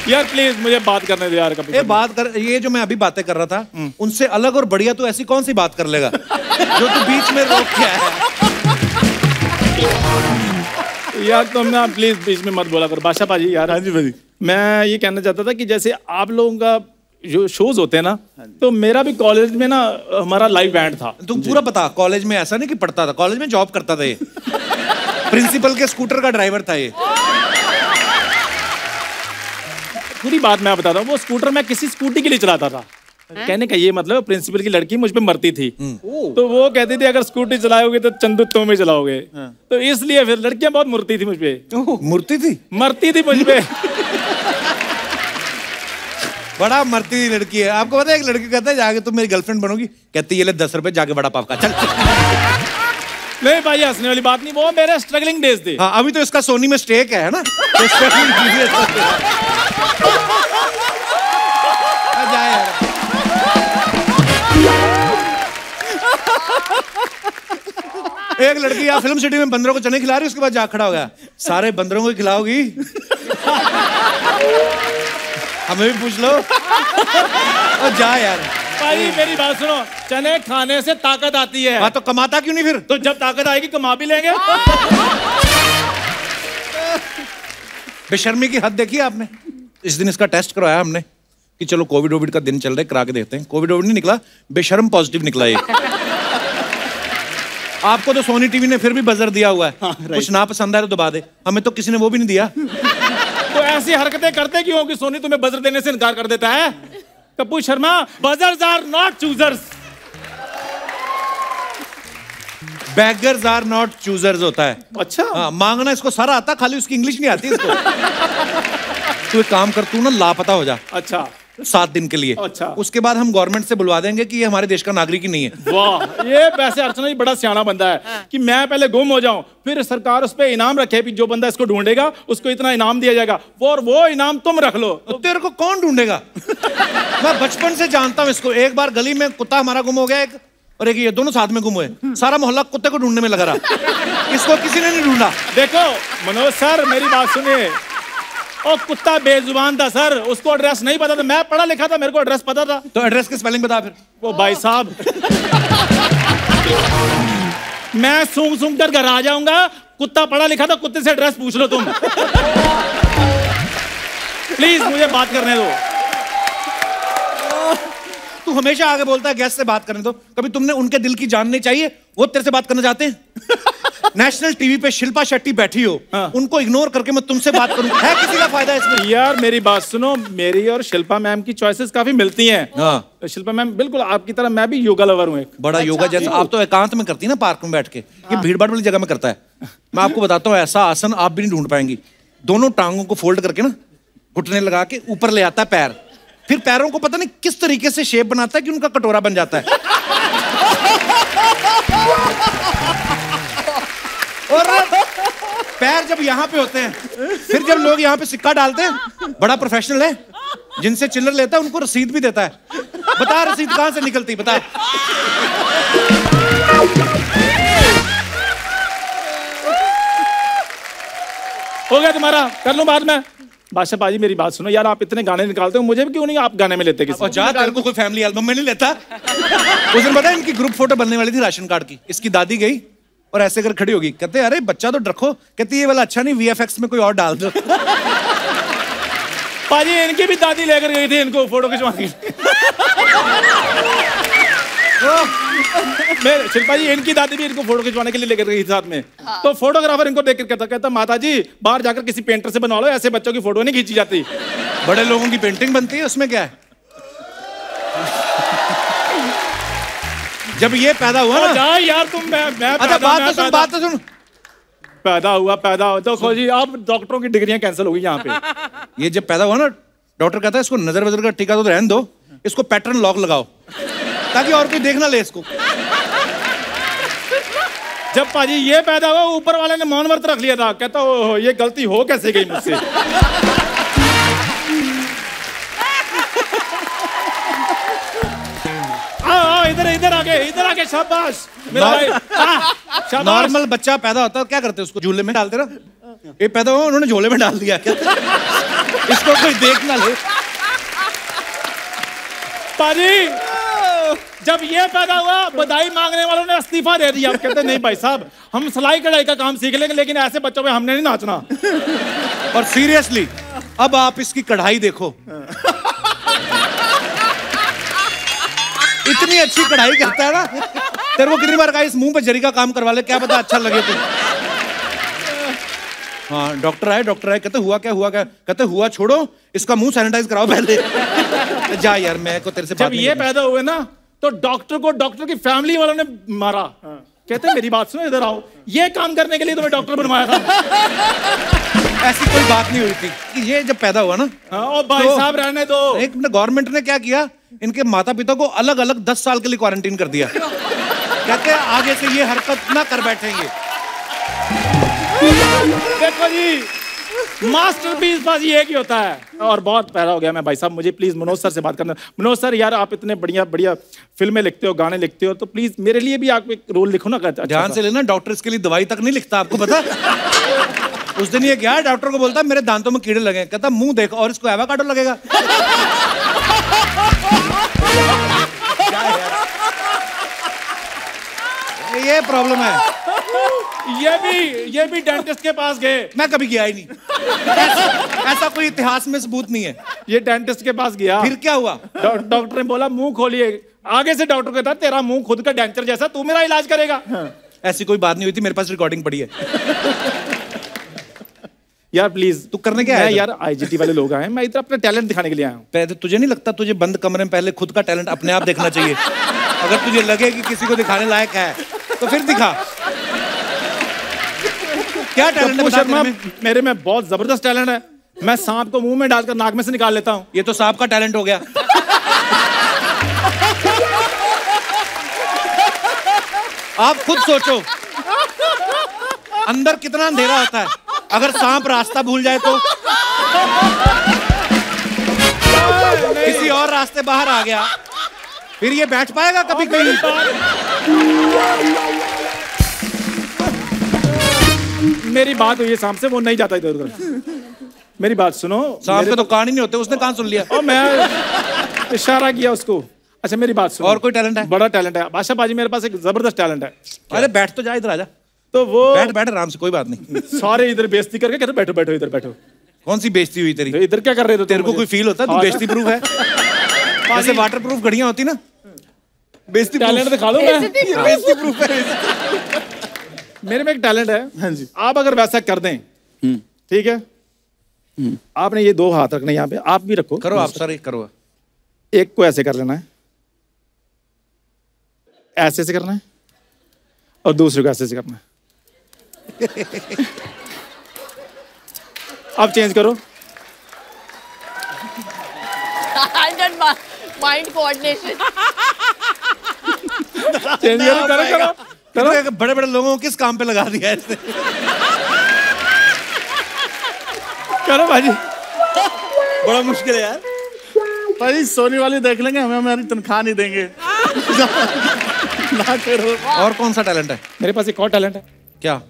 यार प्लीज मुझे बात करने दे यार। कभी बात कर, ये जो मैं अभी बातें कर रहा था उनसे अलग और बढ़िया तो ऐसी कौन सी बात कर लेगा जो तू बीच में रोक के आया है? यार तुम ना प्लीज बीच में मत बोला करो। बादशाह पाजी यार। हाँ जी भाजी। मैं ये कहना चाहता था कि जैसे आप लोगों का जो शोज होते हैं ना, तो मेरा भी कॉलेज में ना हमारा लाइव बैंड था। तू पूरा बता। कॉलेज में ऐसा नहीं कि पढ़ता था, कॉलेज में जॉब करता था ये। प्रिंसिपल के स्कूटर का ड्राइवर था ये। पूरी बात मैं बताता हूँ। वो स्कूटर मैं किसी स्कूटी के लिए चलाता था। कहने का ये मतलब प्रिंसिपल की लड़की मुझ पे मरती थी, तो वो कहती थी अगर स्कूटी चलाओगे तो चंदू तुम ही चलाओगे। तो इसलिए फिर लड़कियां बहुत मुरती थी मुझ पे। मूर्ति थी, मरती थी मुझ पे। बड़ा मरती हुई लड़की है। आपको पता है एक लड़की कहता है जाके तुम मेरी गर्लफ्रेंड बनोगी, कहती ये ले 10 रुपए जाके बड़ा पाव खा चल। नहीं भाई हंसने वाली बात नहीं, वो मेरे स्ट्रगलिंग डेज थे। हाँ अभी तो इसका सोनी में स्टेक है ना, तो जा यार। एक लड़की यहाँ फिल्म सिटी में बंदरों को चने खिला रही, उसके बाद जा खड़ा हो गया, सारे बंदरों को खिलाओगी? हमें भी पूछ लो। और जा यार। भाई मेरी बात सुनो, चने खाने से ताकत आती है। हाँ तो कमाता क्यों नहीं फिर? तो जब ताकत आएगी कमा भी लेंगे। बेशर्मी की हद देखी आपने। इस दिन इसका टेस्ट करवाया हमने कि चलो कोविड का दिन चल रहा है, करा के देखते हैं। कोविड नहीं निकला, बेशर्म पॉजिटिव निकला ये। आपको तो सोनी टीवी ने फिर भी बजर दिया हुआ है। कुछ ना पसंद आए तो दबा दे, हमें तो किसी ने वो भी नहीं दिया। तो ऐसी हरकतें करते क्यों कि सोनी तुम्हें बजर देने से इनकार कर देता है? Kapoor Sharma, beggars are not choosers. Beggars are not choosers होता है। अच्छा हाँ, मांगना इसको सारा आता, खाली उसकी इंग्लिश नहीं आती इसको। तू एक काम कर, तू ना लापता हो जा। अच्छा 7 दिन के लिए। अच्छा उसके बाद हम गवर्नमेंट से बुलवा देंगे कि ये हमारे देश का नागरिक ही नहीं है। वाह, ये वैसे अर्चना जी बड़ा सियाना बंदा है कि मैं पहले गुम हो जाऊं, फिर सरकार उस पे इनाम रखे कि जो बंदा इसको ढूंढेगा उसको इतना इनाम दिया जाएगा, और वो इनाम तुम रख लो। तो तेरे को कौन ढूंढेगा? मैं बचपन से जानता हूं इसको। एक बार गली में कुत्ता हमारा गुम हो गया, एक और एक ये दोनों साथ में गुम हुए। सारा मोहल्ला कुत्ते को ढूंढने में लगा रहा, इसको किसी ने नहीं ढूंढा। देखो मनोज सर मेरी बात सुनिए, ओ कुत्ता बेजुबान था सर, उसको एड्रेस नहीं पता था। मैं पढ़ा लिखा था, मेरे को एड्रेस पता था। तो एड्रेस की स्पेलिंग बता फिर। वो भाई साहब मैं सूंघ सूंघ कर घर आ जाऊंगा, कुत्ता पढ़ा लिखा था, कुत्ते से एड्रेस पूछ लो तुम। प्लीज मुझे बात करने दो। तू हमेशा आगे बोलता है गेस्ट से बात करने दो, कभी तुमने उनके दिल की जान नहीं चाहिए? वो तेरे से बात करना चाहते हैं। नेशनल टीवी पे शिल्पा शेट्टी बैठी हो, हाँ। उनको इग्नोर करके मैं तुमसे बात करूं, है किसी का फायदा इसमें? यार मेरी बात सुनो, मेरी और शिल्पा मैम की चॉइसेस काफी मिलती हैं। हाँ। शिल्पा मैम बिल्कुल आपकी तरह मैं भी योगा लवर हूँ एक। बड़ा योगा जैसा। आप तो एकांत में करती ना, पार्क में बैठ के। ये भीड़ भाड़ वाली जगह में करता है। मैं आपको बताता हूँ, ऐसा आसन आप भी नहीं ढूंढ पाएंगी। दोनों टांगों को फोल्ड करके ना, घुटने लगा के ऊपर ले आता है पैर, फिर पैरों को पता नहीं किस तरीके से शेप बनाता है कि उनका कटोरा बन जाता है। और पैर जब यहाँ पे होते हैं, फिर जब लोग यहाँ पे सिक्का डालते हैं, बड़ा प्रोफेशनल है, जिनसे चिल्लर लेता है उनको रसीद भी देता है। बता रसीद कहां से निकलती, बता। हो गया तुम्हारा, कर लूं बाद में। बादशाह पाजी मेरी बात सुनो यार, आप इतने गाने निकालते हो, मुझे भी क्यों नहीं आप गाने में लेते किसी? और जा, तेरे को कोई फैमिली एल्बम में नहीं लेता। उस दिन पता है इनकी ग्रुप फोटो बनने वाली थी राशन कार्ड की। इसकी दादी गई और ऐसे कर खड़ी होगी, कहते अरे बच्चा तो रखो, कहती ये वाला अच्छा नहीं, VFX में कोई और डाल दो। पाजी इनकी भी दादी लेकर गई थी इनको फोटो खिंचवाने। शिल्पा जी इनकी दादी भी इनको फोटो खिंचवाने के लिए लेकर गई साथ में। तो फोटोग्राफर इनको देख कर कहता माता जी बाहर जाकर किसी पेंटर से बनवा लो, ऐसे बच्चों की फोटो नहीं खींची जाती। बड़े लोगों की पेंटिंग बनती है, उसमें क्या है? जब ये पैदा हुआ ना, जा यार तुम, मैं अच्छा बात तो सुन। पैदा हुआ तो खोजी अब डॉक्टरों की डिग्रियां कैंसिल हो गई यहाँ पे। ये जब पैदा हुआ ना, डॉक्टर कहता है इसको नजर वजर का टीका तो रहने दो, इसको पैटर्न लॉक लगाओ ताकि और कोई देख ना ले इसको। जब पाजी ये पैदा हुआ, ऊपर वाले ने मौन व्रत रख लिया था, कहता ओ ये गलती हो कैसे गई मुझसे। इधर आगे शाबाश मेरा भाई। नॉर्मल बच्चा पैदा होता है क्या करते हैं, उसको झूले में डालते ना। ये पैदा हुआ उन्होंने झोले में डाल दिया, इसको कोई देख ना ले। पाजी जब ये पैदा हुआ, बधाई मांगने वालों ने इस्तीफा दे दिया। कहते नहीं भाई साहब, हम सिलाई कढ़ाई का काम सीख लेंगे, लेकिन ऐसे बच्चों में हमने नहीं नाचना। और सीरियसली अब आप इसकी कढ़ाई देखो, इतनी अच्छी कढ़ाई करता है ना। तेरे को कितनी बार कहा इस मुंह पे जरी का काम करवा ले, क्या पता अच्छा लगे तो। हाँ डॉक्टर आए कहते हुआ क्या कहते हुआ छोड़ो, इसका मुंह सैनिटाइज कराओ पहले। जा यार, मैं को तेरे से जब ये पैदा हुए ना, तो डॉक्टर की फैमिली वालों ने मारा। कहते मेरी बात सुनो, इधर आओ, ये काम करने के लिए तुम्हें डॉक्टर बनवाया था। ऐसी कोई बात नहीं हुई थी कि ये जब पैदा हुआ ना। ओ भाई साहब रहने दो। एक मिनट, गवर्नमेंट ने क्या किया, इनके माता पिता को अलग अलग 10 साल के लिए क्वारंटीन कर दिया। कहते हैं आगे से ये हरकत ना कर बैठेंगे। देखो जी, मास्टरपीस बस ये ही होता है। और बहुत प्यारा हो गया मैं भाई साहब, मुझे प्लीज मनोज सर से बात करना। मनोज सर यार, आप इतने बढ़िया बढ़िया फिल्में लिखते हो, गाने लिखते हो, तो प्लीज मेरे लिए भी आप एक रोल लिखो ना। अच्छा ध्यान से लेना, डॉक्टर इसके लिए दवाई तक नहीं लिखता, आपको पता। उस दिन ये क्या, डॉक्टर को बोलता मेरे दांतों में कीड़े लगे, कहता मुंह देखो और इसको एवोकाडो लगेगा। ये प्रॉब्लम है। ये भी डेंटिस्ट के पास गए। मैं कभी गया ही नहीं। ऐसा कोई इतिहास में सबूत नहीं है। ये डेंटिस्ट के पास गया, फिर क्या हुआ? डॉक्टर ने बोला मुंह खोलिए। आगे से डॉक्टर कहता तेरा मुंह खुद का डेंचर जैसा, तू मेरा इलाज करेगा। ऐसी कोई बात नहीं हुई थी, मेरे पास रिकॉर्डिंग पड़ी है। यार प्लीज, तू करने क्या है? यार आईजीटी वाले लोग आए, मैं इधर अपना टैलेंट दिखाने के लिए आया हूँ। पहले तुझे नहीं लगता तुझे बंद कमरे में पहले खुद का टैलेंट अपने आप देखना चाहिए? अगर तुझे लगे कि किसी को दिखाने लायक है तो फिर दिखा। क्या टैलेंट है शर्मा? मेरे में बहुत जबरदस्त टैलेंट है। मैं सांप को मुंह में डालकर नाक में से निकाल लेता हूँ। ये तो सांप का टैलेंट हो गया। आप खुद सोचो, अंदर कितना अंधेरा होता है। अगर सांप रास्ता भूल जाए तो किसी और रास्ते बाहर आ गया, फिर ये बैठ पाएगा कभी कहीं? मेरी बात हुई है सांप से, वो नहीं जाता इधर उधर। मेरी बात सुनो। सांप के तो कान ही नहीं होते, उसने कान सुन लिया। और मैं इशारा किया उसको। अच्छा मेरी बात सुनो। और कोई टैलेंट है? बड़ा टैलेंट है बादशाह बाजी, मेरे पास एक जबरदस्त टैलेंट है। अरे बैठ तो जा, इधर आजा। तो वो बैठ आराम से, कोई बात नहीं। सारे इधर बेइज्जती करके कहते बैठो बैठो इधर बैठो। कौन सी बेइज्जती हुई तेरी? इधर क्या कर रहे थे? तेरे को कोई फील होता है तू बेइज्जती प्रूफ है? जैसे वाटर प्रूफ घड़ियां होती ना, बेइज्जती टैलेंट दिखा दो। मैं बेइज्जती प्रूफ है। मेरे में एक टैलेंट है। हाँ जी। आप अगर वैसा कर दें, ठीक है, आपने ये 2 हाथ रखने यहाँ पे, आप भी रखो। करो आप सर, करो। एक को ऐसे कर लेना है, ऐसे से करना है, और दूसरे को ऐसे से करना है। अब चेंज करो। Mind coordination. चेंज करो करो करो। बड़े बड़े लोगों को किस काम पे लगा दिया है इसने? करो भाजी। बड़ा मुश्किल है यार। भाई सोनी वाली देख लेंगे, हमें हमारी तनख्वाह नहीं देंगे। ना करो। और कौन सा टैलेंट है? मेरे पास एक और टैलेंट है। क्या?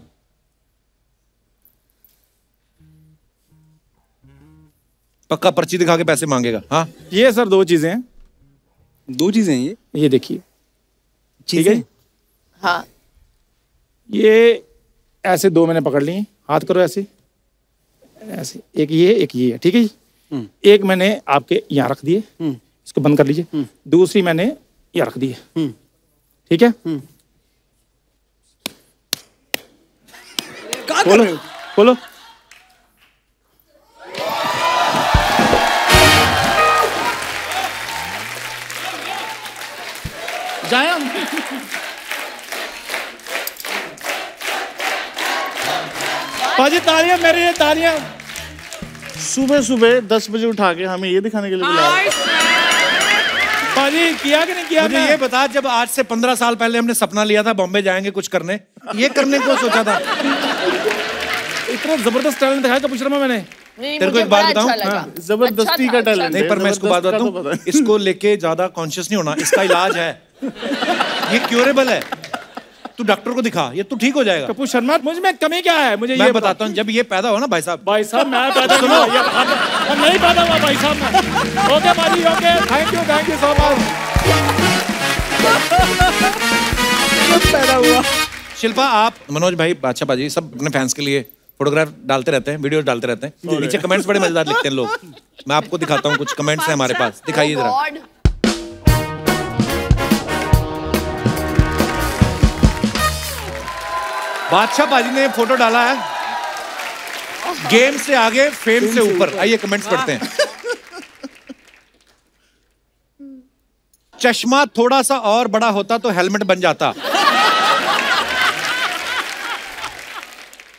पक्का पर्ची दिखा के पैसे मांगेगा? हाँ, ये सर 2 चीजें हैं। 2 चीजें हैं ये देखिए, ठीक है। हाँ, ये ऐसे 2 मैंने पकड़ लिए, हाथ करो ऐसे ऐसे। एक ये है, ठीक है जी। एक मैंने आपके यहाँ रख दिए, इसको बंद कर लीजिए। दूसरी मैंने यहाँ रख दी है, ठीक है। खोलो खोलो। जाए हम। बाजी तालियां, मेरे लिए तालियां। सुबह सुबह 10 बजे उठा के हमें ये दिखाने के लिए बुलाया। बाजी किया कि नहीं किया? मुझे ये बता, जब आज से 15 साल पहले हमने सपना लिया था बॉम्बे जाएंगे कुछ करने, ये करने को सोचा था? इतना जबरदस्त टैलेंट दिखाया कपूर शर्मा मैंने। तेरे को एक बात बताऊं, जबरदस्ती का टैलेंट नहीं, पर मैं इसको बात बताऊं, इसको लेके ज्यादा कॉन्शियस नहीं होना, इसका इलाज है, ये क्योरेबल है। तू डॉक्टर को दिखा, ये तू ठीक हो जाएगा। कपूर शर्मा, मुझ में कमी क्या है? मुझे मैं ये बताता हूँ, जब ये पैदा हो ना भाई साहब, मैं पैदा सुनो, नहीं पैदा हुआ भाई साहब। ओके बाजी, okay, thank you so much. पैदा हुआ। शिल्पा, आप, मनोज भाई, बादशाह बाजी, सब अपने फैंस के लिए फोटोग्राफ डालते रहते हैं, वीडियो डालते रहते हैं। नीचे कमेंट्स बड़े मजेदार लिखते हैं लोग। मैं आपको दिखाता हूँ, कुछ कमेंट्स हैं हमारे पास, दिखाइए जरा। बादशाह बाजी ने फोटो डाला है, गेम से आगे फेम से ऊपर। आइए कमेंट्स पढ़ते हैं। चश्मा थोड़ा सा और बड़ा होता तो हेलमेट बन जाता।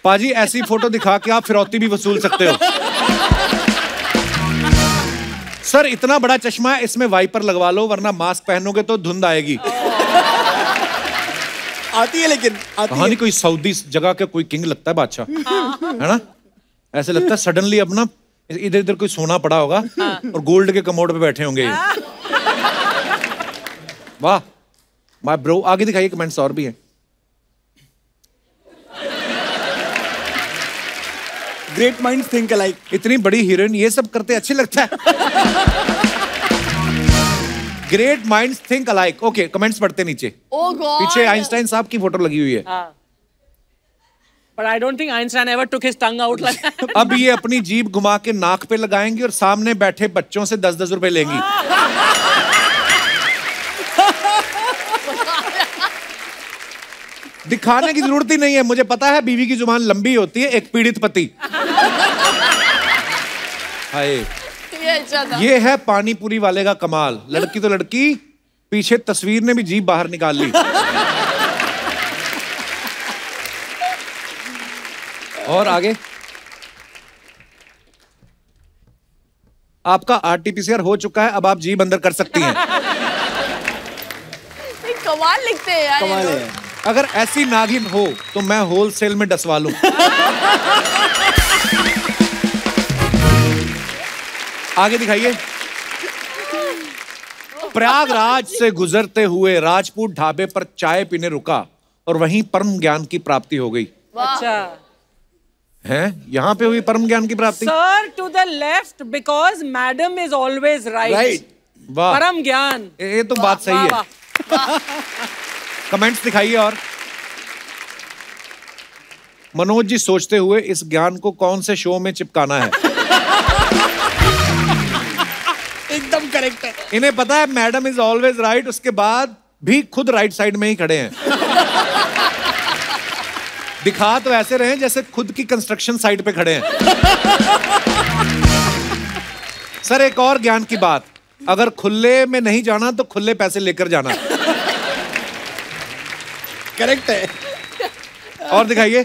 पाजी ऐसी फोटो दिखा के आप फिरौती भी वसूल सकते हो। सर इतना बड़ा चश्मा है, इसमें वाइपर लगवा लो वरना मास्क पहनोगे तो धुंध आएगी। आती है लेकिन कहानी कोई सऊदी जगह का कोई किंग लगता है बादशाह, है ना? ऐसे लगता है सडनली अपना इधर इधर कोई सोना पड़ा होगा और गोल्ड के कमोड पे बैठे होंगे। वाह माय ब्रो। आगे दिखाइए, कमेंट्स और भी हैं। Great minds think alike. इतनी बड़ी हीरोइन ये सब करते अच्छे लगता है। Great minds think alike. Okay, comments पढ़ते नीचे। Oh God. पीछे आइंस्टाइन साहब की फोटो लगी हुई है। But I don't think Einstein ever took his tongue out like that. अब ये अपनी जीभ घुमा के नाक पे लगाएंगी और सामने बैठे बच्चों से 10-10 रुपए लेंगी। दिखाने की जरूरत ही नहीं है, मुझे पता है बीवी की जुबान लंबी होती है, एक पीड़ित पति। हाय, ये अच्छा था। ये है पानी पूरी वाले का कमाल। लड़की तो लड़की, पीछे तस्वीर ने भी जीभ बाहर निकाल ली। और आगे आपका आरटीपीसीआर हो चुका है, अब आप जीभ अंदर कर सकती हैं। कमाल लिखते हैं यार। कमाल है। अगर ऐसी नागिन हो तो मैं होलसेल में डसवा लूं। आगे दिखाइए। प्रयागराज से गुजरते हुए राजपूत ढाबे पर चाय पीने रुका और वहीं परम ज्ञान की प्राप्ति हो गई। अच्छा हैं? यहाँ पे हुई परम ज्ञान की प्राप्ति। Sir to the left because madam is always right. वाह, परम ज्ञान। ये तो बात सही है। कमेंट्स दिखाइए। और मनोज जी सोचते हुए इस ज्ञान को कौन से शो में चिपकाना है। एकदम करेक्ट है। इन्हें पता है मैडम इज ऑलवेज राइट, उसके बाद भी खुद राइट साइड में ही खड़े हैं। दिखा तो ऐसे रहे जैसे खुद की कंस्ट्रक्शन साइट पे खड़े हैं। सर एक और ज्ञान की बात, अगर खुले में नहीं जाना तो खुले पैसे लेकर जाना। करेक्ट है। और दिखाइए।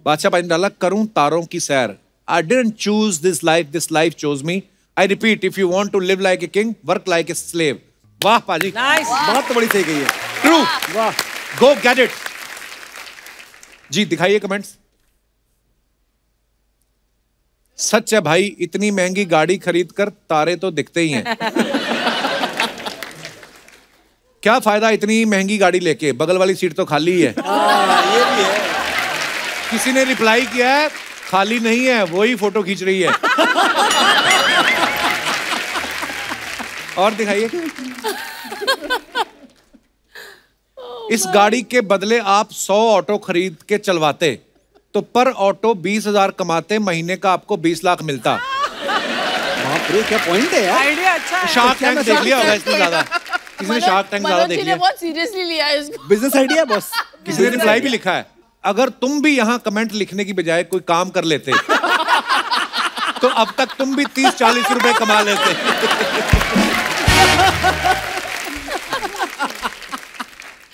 बादशाह पानी डाला, करूं तारों की सैर। I didn't choose this life chose me. I repeat, if you want to live like a king, work like a slave. वाह पाजी, नाइस। बात तो बड़ी सही कही है। ट्रू। वाह, गो गेट इट। जी दिखाइए कमेंट्स। सच है भाई, इतनी महंगी गाड़ी खरीद कर तारे तो दिखते ही हैं। क्या फायदा इतनी महंगी गाड़ी लेके, बगल वाली सीट तो खाली ही है। ये भी है। किसी ने रिप्लाई किया है खाली नहीं है, वही फोटो खींच रही है। और दिखाइए। इस गाड़ी के बदले आप 100 ऑटो खरीद के चलवाते तो पर ऑटो 20,000 कमाते, महीने का आपको 20 लाख मिलता। बाप रे, क्या पॉइंट है यार। आइडिया अच्छा है। शार्क टैंक देख लिया होगा इससे ज्यादा। किसी ने शार्क टैंक ज्यादा देख लिया। बहुत सीरियसली लिया है इसको। Business idea boss. किसी ने रिप्लाई भी लिखा है, अगर तुम भी यहाँ कमेंट लिखने की बजाय कोई काम कर लेते तो अब तक तुम भी 30-40 रुपए कमा लेते।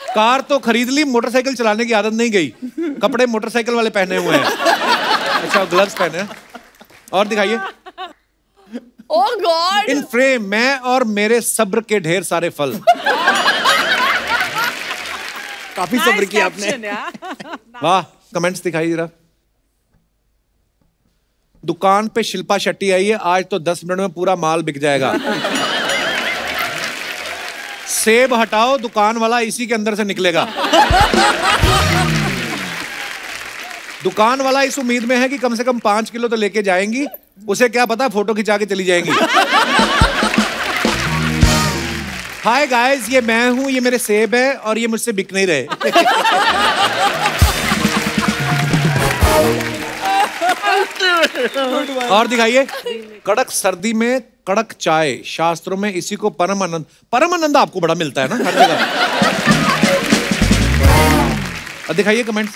कार तो खरीद ली, मोटरसाइकिल चलाने की आदत नहीं गई। कपड़े मोटरसाइकिल वाले पहने हुए हैं। अच्छा, ग्लव्स पहने हैं। और दिखाइए। ओह गॉड। इन फ्रेम मैं और मेरे सब्र के ढेर सारे फल। काफी सब्र किया आपने। वाह, कमेंट्स दिखाइए जरा। दुकान पे शिल्पा शेट्टी आई है, आज तो 10 मिनट में पूरा माल बिक जाएगा। सेब हटाओ, दुकान वाला इसी के अंदर से निकलेगा। दुकान वाला इस उम्मीद में है कि कम से कम 5 किलो तो लेके जाएंगी, उसे क्या पता फोटो खिंचा के चली जाएंगी। हाय गाइस, ये मैं हूं, ये मेरे सेब है और ये मुझसे बिक नहीं रहे। और दिखाइए। कड़क सर्दी में कड़क चाय, शास्त्रों में इसी को परम आनंद। परम आनंद आपको बड़ा मिलता है ना हर जगह। दिखाइए कमेंट्स।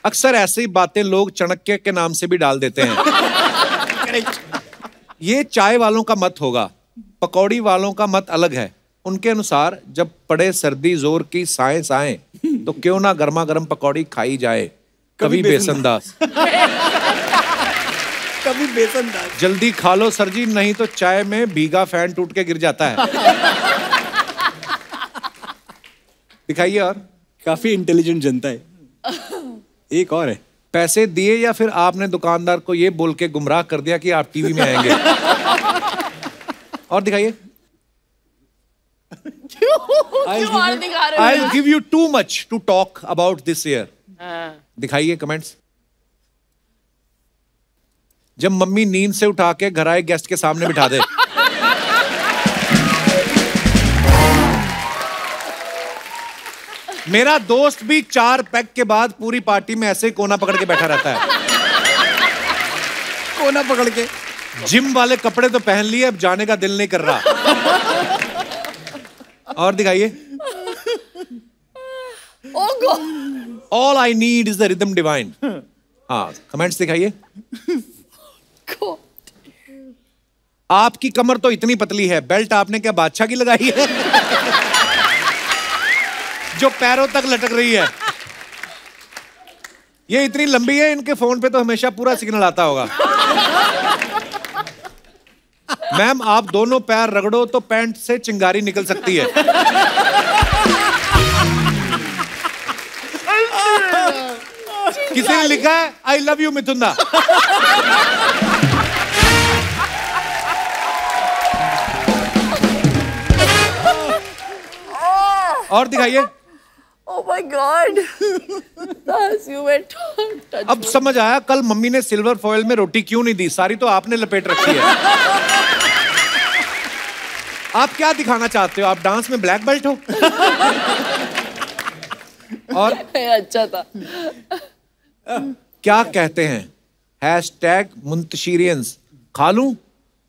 अक्सर ऐसी बातें लोग चाणक्य के नाम से भी डाल देते हैं। ये चाय वालों का मत होगा, पकौड़ी वालों का मत अलग है। उनके अनुसार जब पड़े सर्दी जोर की साएं साएं तो क्यों ना गर्मा गर्म पकौड़ी खाई जाए, कभी बेसनदास। कभी बेसनदास। जल्दी खा लो सर जी, नहीं तो चाय में भीगा फैन टूट के गिर जाता है। दिखाइए और। काफी इंटेलिजेंट जनता है। एक और है, पैसे दिए या फिर आपने दुकानदार को ये बोल के गुमराह कर दिया कि आप टीवी में आएंगे। और दिखाइए। क्यों दिखा रहे हो? I'll give you too much to talk about this year. दिखाइए कमेंट्स। जब मम्मी नींद से उठा के घर आए गेस्ट के सामने बिठा दे। मेरा दोस्त भी 4 पैक के बाद पूरी पार्टी में ऐसे ही कोना पकड़ के बैठा रहता है। कोना पकड़ के। जिम वाले कपड़े तो पहन लिए, अब जाने का दिल नहीं कर रहा। और दिखाइए। All I need is the rhythm divine. हाँ, कमेंट्स दिखाइए। आपकी कमर तो इतनी पतली है, बेल्ट आपने क्या बादशाह की लगाई है? जो पैरों तक लटक रही है। ये इतनी लंबी है, इनके फोन पे तो हमेशा पूरा सिग्नल आता होगा। मैम आप दोनों पैर रगड़ो तो पैंट से चिंगारी निकल सकती है। किसी ने लिखा है आई लव यू मिथुंदा। और दिखाइए। Oh my God. अब समझ आया कल मम्मी ने सिल्वर फॉइल में रोटी क्यों नहीं दी, सारी तो आपने लपेट रखी है। आप क्या दिखाना चाहते हो? आप डांस में ब्लैक बेल्ट हो? और अच्छा था। क्या कहते हैं? #मुंतशिरियंस। खा लूं,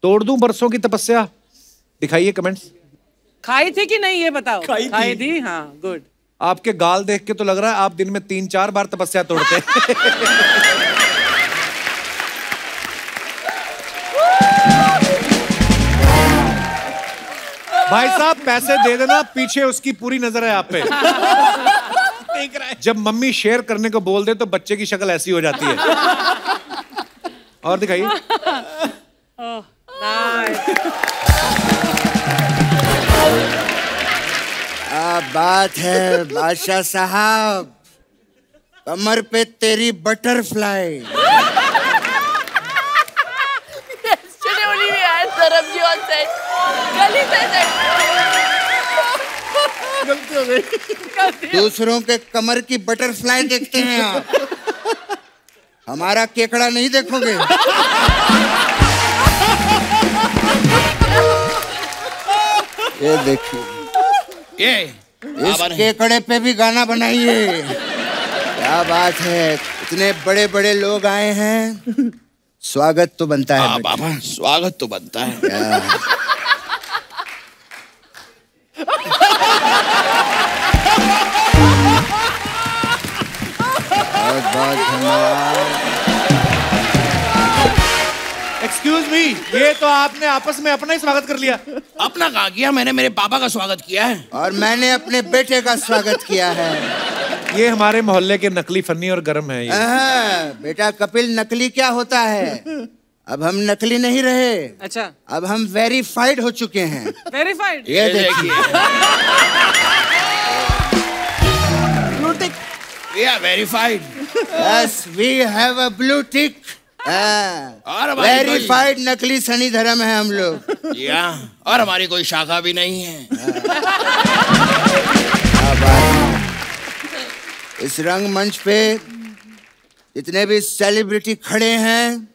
तोड़ दूं बरसों की तपस्या। दिखाइए कमेंट्स। खाई थी कि नहीं ये बताओ। खाई थी। हाँ, गुड। आपके गाल देख के तो लग रहा है आप दिन में 3-4 बार तपस्या तोड़ते हैं। भाई साहब पैसे दे देना, पीछे उसकी पूरी नजर है आप पे। देख रहा है। जब मम्मी शेयर करने को बोल दे तो बच्चे की शक्ल ऐसी हो जाती है। और दिखाइए। बात है बादशाह साहब, कमर पे तेरी बटरफ्लाई। गलती हो गई। दूसरों के कमर की बटरफ्लाई देखते हैं आप, हमारा केकड़ा नहीं देखोगे। ये देखिए, इस केकड़े पे भी गाना बनाइए। क्या बात है, इतने बड़े बड़े लोग आए हैं, स्वागत तो बनता है। बाबा स्वागत तो बनता है। बहुत बहुत धन्यवाद। एक्सक्यूज मी, ये तो आपने आपस में अपना ही स्वागत कर लिया। अपना कहा किया, मैंने मेरे पापा का स्वागत किया है। और मैंने अपने बेटे का स्वागत किया है। ये हमारे मोहल्ले के नकली फन्नी और गरम है ये। बेटा कपिल, नकली क्या होता है? अब हम नकली नहीं रहे। अच्छा, अब हम वेरीफाइड हो चुके हैं। वेरीफाइड। ये देखिए। Verified. Yes, we have a blue tick. Verified नकली सनी धर्म है हम लोग। और हमारी कोई शाखा भी नहीं है। इस रंगमंच पे जितने भी सेलिब्रिटी खड़े हैं,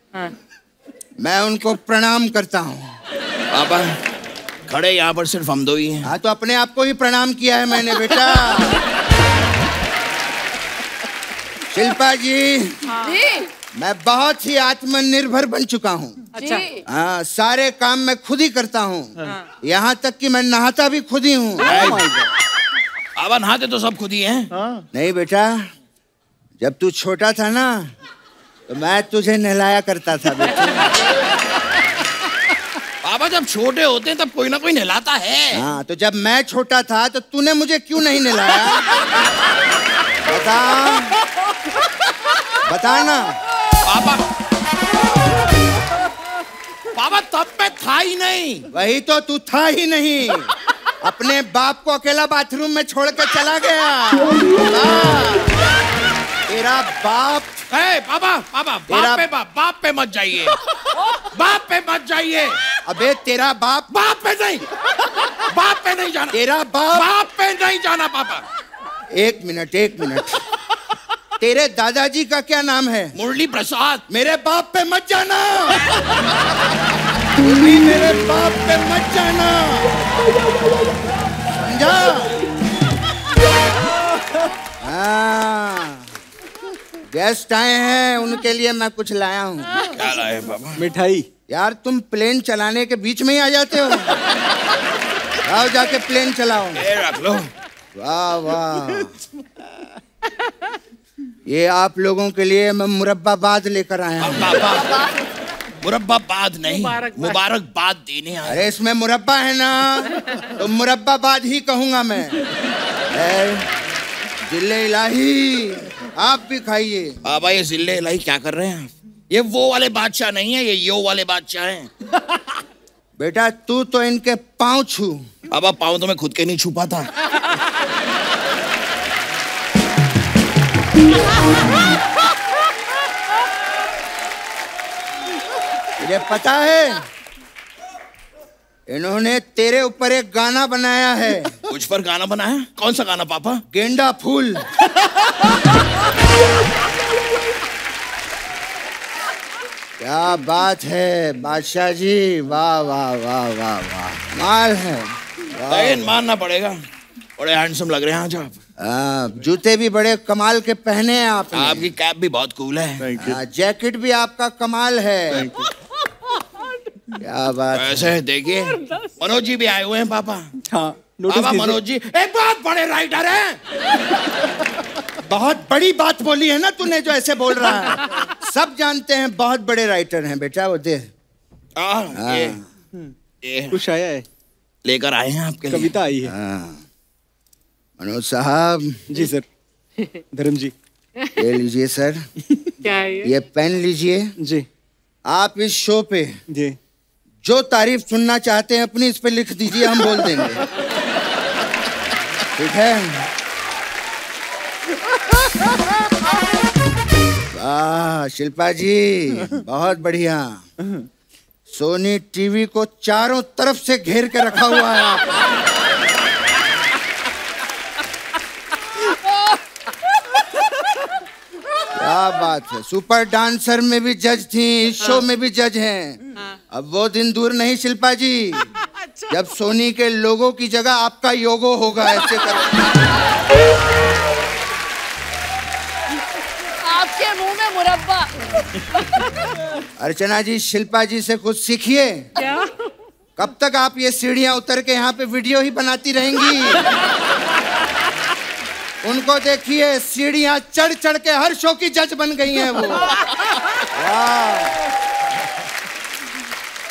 मैं उनको प्रणाम करता हूँ। पापा खड़े यहाँ पर सिर्फ हम दो ही हैं। हाँ, तो अपने आप को ही प्रणाम किया है मैंने बेटा। शिल्पा जी, मैं बहुत ही आत्मनिर्भर बन चुका हूँ। अच्छा। हाँ, सारे काम मैं खुद ही करता हूँ। यहाँ तक कि मैं नहाता भी खुद ही हूँ। पापा नहाते तो सब खुद ही हैं। नहीं बेटा, जब तू छोटा था ना तो मैं तुझे नहलाया करता था बेटा। पापा जब छोटे होते हैं तब कोई ना कोई नहलाता है। हाँ, तो जब मैं छोटा था तो तूने मुझे क्यों नहीं नहलाया? बता ना पापा। पापा तब मैं था ही नहीं। वही तो, तू था ही नहीं। अपने बाप को अकेला बाथरूम में छोड़ के चला गया। तेरा बाप। पापा पापा, बाप पे मत जाइए। बाप पे मत जाइए। अबे तेरा बाप। बाप पे नहीं जाना। तेरा बाप पे नहीं जाना पापा। एक मिनट। तेरे दादाजी का क्या नाम है? मुरली प्रसाद। मेरे बाप पे मत जाना। भी मेरे बाप पे मत जाना, समझा? हाँ, गेस्ट आए हैं, उनके लिए मैं कुछ लाया हूँ। क्या लाए पापा? मिठाई। यार तुम प्लेन चलाने के बीच में ही आ जाते हो। आओ जाके प्लेन चलाओ। रख लो। वाह वाह। ये आप लोगों के लिए मैं मुरब्बाबाद लेकर आया हूँ। मुरब्बाबाद नहीं, मुबारकबाद देने आए। अरे इसमें मुरब्बा है ना, तो मुरब्बाबाद ही कहूंगा मैं। जिल्ले इलाही, आप भी खाइए। बाबा ये जिल्ले इलाही क्या कर रहे हैं? ये वो वाले बादशाह नहीं है, ये यो वाले बादशाह हैं। बेटा तू तो इनके पाँव छू। बाबा पाँव तो मैं खुद के नहीं छुपा था। तुझे पता है इन्होंने तेरे ऊपर एक गाना बनाया है। मुझ पर गाना बनाया? कौन सा गाना पापा? गेंदा फूल। क्या बात है बादशाह जी, वाह वाह वाह वाह वाह, माल है। मानना पड़ेगा, बड़े हैंडसम लग रहे हैं आज आप। जूते भी बड़े कमाल के पहने हैं आप। आपकी कैप भी बहुत कूल है। जैकेट भी आपका कमाल है। क्या बात है। ऐसे देखिए मनोज जी भी आए हुए हैं पापा। हाँ, पापा मनोज जी एक बहुत बड़े राइटर हैं। बहुत बड़ी बात बोली है ना तूने जो ऐसे बोल रहा है। सब जानते हैं बहुत बड़े राइटर हैं बेटा। वो दे ये कुछ आया है, लेकर आए हैं आपके लिए। कविता आई है। मनोज साहब। जी सर। धर्म जी ले लीजिए सर। क्या है ये पेन लीजिए जी। आप इस शो पे जी जो तारीफ सुनना चाहते हैं अपनी इस पे लिख दीजिए, हम बोल देंगे। ठीक है? वाह शिल्पा जी, बहुत बढ़िया। सोनी टीवी को चारों तरफ से घेर के रखा हुआ है आप। क्या बात है। सुपर डांसर में भी जज थी, इस शो में भी जज हैं। अब वो दिन दूर नहीं शिल्पा जी, जब सोनी के लोगों की जगह आपका योगो होगा। ऐसे कर आपके मुंह में मुरब्बा। अर्चना जी शिल्पा जी से कुछ सीखिए। क्या? कब तक आप ये सीढ़ियां उतर के यहाँ पे वीडियो ही बनाती रहेंगी? उनको देखिए सीढ़ियां चढ़ चढ़ के हर शो की जज बन गई हैं वो।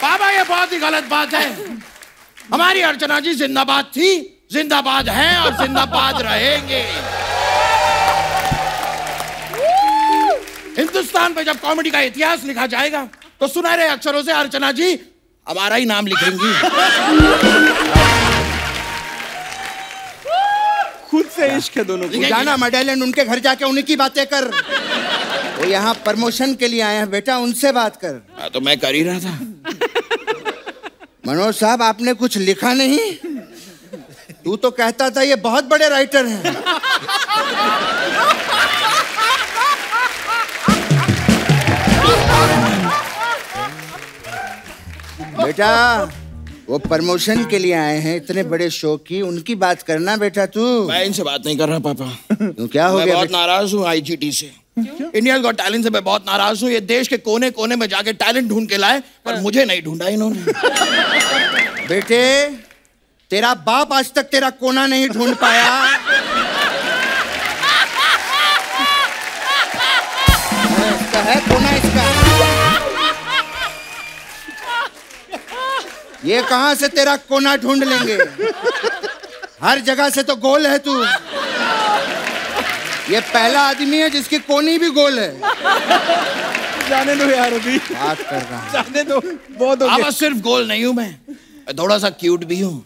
बाबा ये बहुत ही गलत बात है। हमारी अर्चना जी जिंदाबाद थी, जिंदाबाद हैं और जिंदाबाद रहेंगे। हिंदुस्तान पे जब कॉमेडी का इतिहास लिखा जाएगा तो सुनहरे अक्षरों से अर्चना जी हमारा ही नाम लिखेंगी। खुद से इश्क है दोनों को। जाना मेडेलियन, उनके घर जाके उन्हीं की बातें कर। वो यहाँ प्रमोशन के लिए आए हैं बेटा, उनसे बात कर। तो मैं कर ही रहा था। मनोज साहब आपने कुछ लिखा नहीं? तू तो कहता था ये बहुत बड़े राइटर हैं। बेटा वो प्रमोशन के लिए आए हैं इतने बड़े शो की, उनकी बात करना बेटा तू। मैं इनसे बात नहीं कर रहा पापा। तो क्या हो गया? मैं बहुत नाराज हूँ आईजीटी से। इंडिया गॉट टैलेंट से मैं बहुत नाराज हूँ। ये देश के कोने कोने में जाके टैलेंट ढूंढ के लाए, पर मुझे नहीं ढूंढा इन्होंने। बेटे तेरा बाप आज तक तेरा कोना नहीं ढूंढ पाया। इसका है कोना, इसका। ये कहां से तेरा कोना ढूंढ लेंगे? हर जगह से तो गोल है तू। ये पहला आदमी है जिसकी कोनी भी गोल है। जाने दो यार, अभी बात कर रहा हूं। जाने दो, बहुत हो गया। सिर्फ गोल नहीं हूं मैं थोड़ा सा क्यूट भी हूं।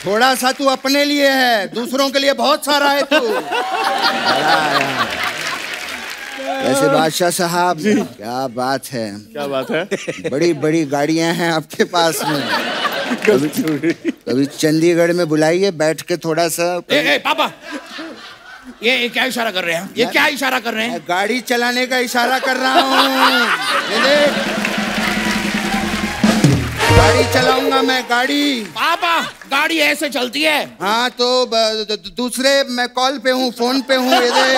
थोड़ा सा तू अपने लिए है, दूसरों के लिए बहुत सारा है तू। वैसे बादशाह साहब, क्या बात है, क्या बात है। बड़ी बड़ी गाड़ियां हैं आपके पास में। कभी चंडीगढ़ में बुलाइए, बैठ के थोड़ा सा। पापा, ये क्या इशारा कर रहे हैं? ये क्या इशारा कर रहे हैं? गाड़ी चलाने का इशारा कर रहा हूँ। ये देख, गाड़ी चलाऊंगा मैं, गाड़ी। पापा, गाड़ी ऐसे चलती है? हाँ तो दूसरे, मैं कॉल पे हूँ, फोन पे हूँ, ये देख,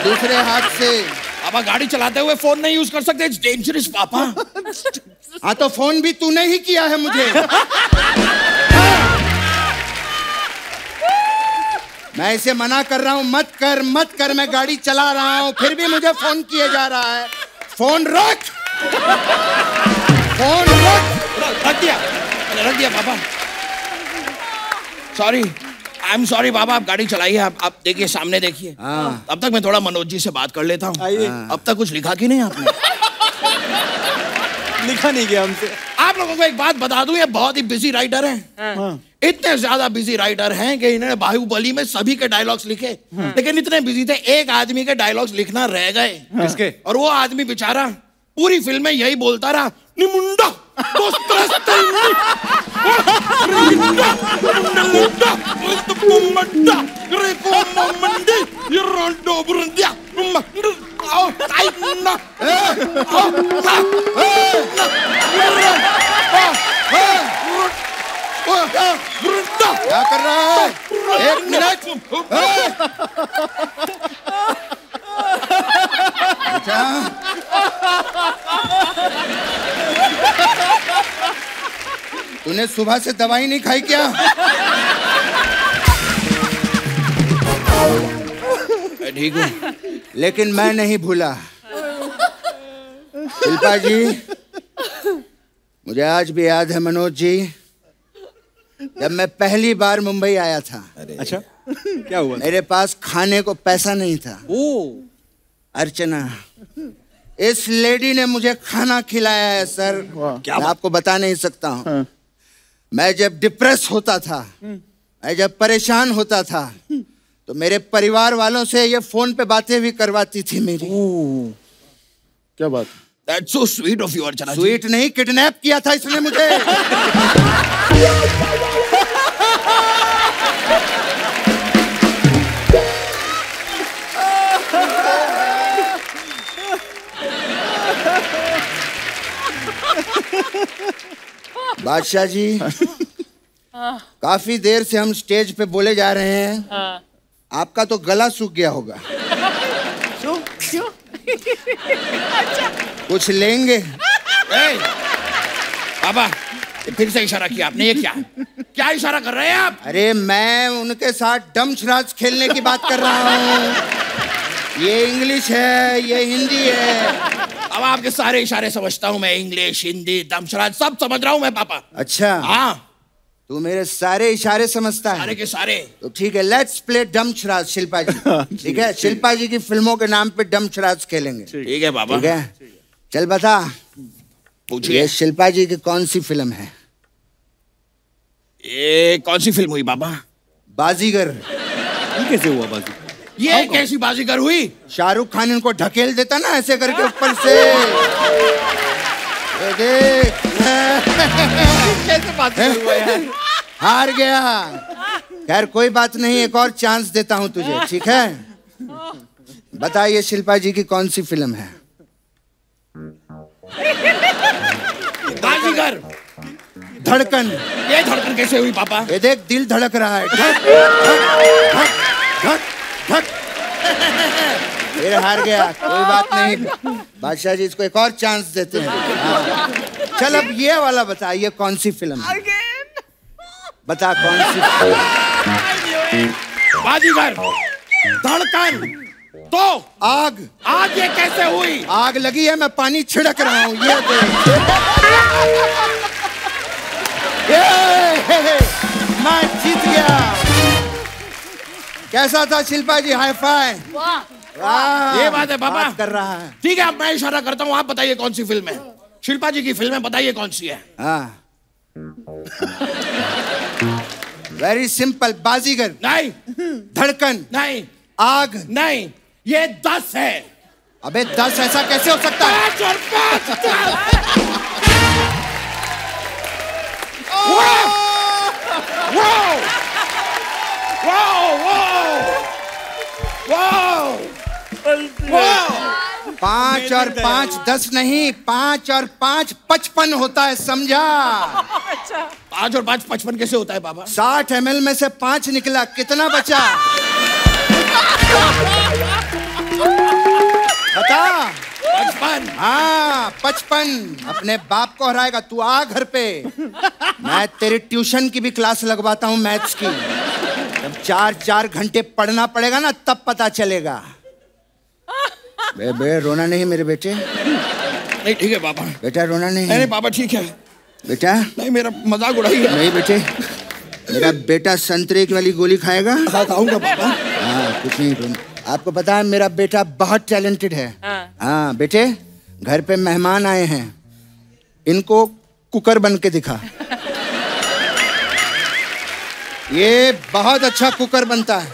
दूसरे हाथ से। पापा, गाड़ी चलाते हुए फोन नहीं यूज कर सकते, इट्स डेंजरस पापा। हाँ तो फोन भी तूने ही किया है मुझे। मैं इसे मना कर रहा हूँ, मत कर मत कर, मैं गाड़ी चला रहा हूँ, फिर भी मुझे फोन किए जा रहा है। फोन रख, फोन रख। रख दिया पापा। सॉरी, आई एम सॉरी पापा। आप गाड़ी चलाइए, आप देखिए, सामने देखिए। अब तक मैं थोड़ा मनोज जी से बात कर लेता हूँ। अब तक कुछ लिखा कि नहीं आपने? लिखा नहीं गया हमसे। आप लोगों को एक बात बता दूं, ये बहुत ही बिजी राइटर हैं। इतने ज्यादा बिजी राइटर हैं कि इन्होंने बाहुबली में सभी के डायलॉग्स लिखे, लेकिन इतने बिजी थे, एक आदमी के डायलॉग्स लिखना रह गए। किसके? और वो आदमी बेचारा पूरी फिल्म में यही बोलता रहा, निमुंडा क्या कर रहा है? एक मिनट। तूने सुबह से दवाई नहीं खाई क्या? ठीक हूँ, लेकिन मैं नहीं भूला। शिल्पा जी, मुझे आज भी याद है मनोज जी, जब मैं पहली बार मुंबई आया था। अच्छा, क्या हुआ? मेरे पास खाने को पैसा नहीं था। अर्चना, इस लेडी ने मुझे खाना खिलाया है सर। मैं आपको बता नहीं सकता हूँ। मैं जब डिप्रेस होता था, मैं जब परेशान होता था, तो मेरे परिवार वालों से ये फोन पे बातें भी करवाती थी मेरी। क्या बात? That's so sweet of you, Archana ji. Sweet नहीं, किडनैप किया था इसने मुझे। बादशाह जी, काफी देर से हम स्टेज पे बोले जा रहे हैं। आपका तो गला सूख गया होगा। क्यों? कुछ लेंगे? पापा, फिर से इशारा किया आपने, ये क्या इशारा कर रहे हैं आप? अरे मैं उनके साथ डमशराज खेलने की बात कर रहा हूँ। ये इंग्लिश है, ये हिंदी है। अब आपके सारे इशारे समझता हूँ मैं, इंग्लिश, हिंदी, दमशराज सब समझ रहा हूँ मैं पापा। अच्छा, हाँ, तू मेरे सारे इशारे समझता है? सारे के सारे। तो ठीक है, लेट्स प्ले डमशराज शिल्पा जी। ठीक है, शिल्पा जी की फिल्मों के नाम पे डमशराज खेलेंगे। ठीक है पापा। ठीक है, चल बता, पूछिए। ये शिल्पा जी की कौन सी फिल्म है? ये कौन सी फिल्म हुई पापा? बाजीगर। ये कैसे हुआ बाजीगर? ये कैसी बाजीगर हुई? शाहरुख खान इनको ढकेल देता ना ऐसे करके ऊपर से। देख कैसे बाजीगर हुआ यार? हार गया। खैर कोई बात नहीं, एक और चांस देता हूं तुझे, ठीक है? बता ये शिल्पा जी की कौन सी फिल्म है? बाजीगर। धड़कन। ये धड़कन कैसे हुई पापा? ये देख, दिल धड़क रहा है। धक धक धक। फिर हार गया, कोई बात नहीं। बादशाह जी, इसको एक और चांस देते हैं। हाँ। चल अब ये वाला बता, ये कौन सी फिल्म है? बता कौन सी फिल्म? बाजीगर, धड़कन, तो आग। आग ये कैसे हुई? आग लगी है, मैं पानी छिड़क रहा हूँ। ये देख, मैं जीत गया। कैसा था शिल्पा जी? Hi fi. वाह, ये बात है पापा। बात कर रहा है। ठीक है, अब मैं इशारा करता हूँ, आप बताइए कौन सी फिल्म है। शिल्पा जी की फिल्म है, बताइए कौन सी है। हाँ, वेरी सिंपल। बाजीगर नहीं। धड़कन नहीं। आग नहीं, ये 10 है। अबे 10 ऐसा कैसे हो सकता है? 5 और 5 10। Wow wow wow wow wow. 5 और 5 10 नहीं, 5 और 5 55 होता है, समझा? 5 और 5 55 कैसे होता है पापा? 60 ml में से 5 निकला, कितना बचा? बता। 55। हाँ 55। अपने बाप को हराएगा तू। आ घर पे, मैं तेरी ट्यूशन की भी क्लास लगवाता हूँ, मैथ्स की। जब 4-4 घंटे पढ़ना पड़ेगा ना, तब पता चलेगा। बे रोना नहीं मेरे बेटे। नहीं ठीक है पापा। बेटा रोना नहीं। नहीं पापा ठीक है बेटा। नहीं, मेरा मजाक उड़ाइए। नहीं बेटे, मेरा बेटा संतरे की वाली गोली खाएगा। खाऊंगा पापा। हाँ कुछ नहीं रोना। आपको पता है मेरा बेटा बहुत टैलेंटेड है। हाँ बेटे, घर पे मेहमान आए हैं, इनको कुकर बन के दिखा। ये बहुत अच्छा कुकर बनता है।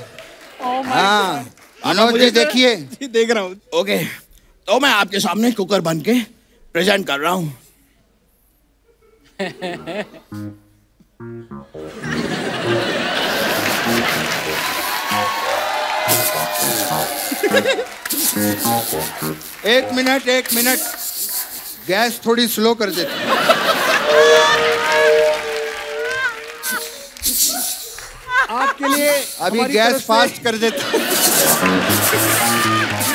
हाँ मनोज जी देखिए। देख रहा हूँ। ओके, तो मैं आपके सामने कुकर बन के प्रेजेंट कर रहा हूँ। एक मिनट, गैस थोड़ी स्लो कर देते। आपके लिए अभी गैस फास्ट कर देते।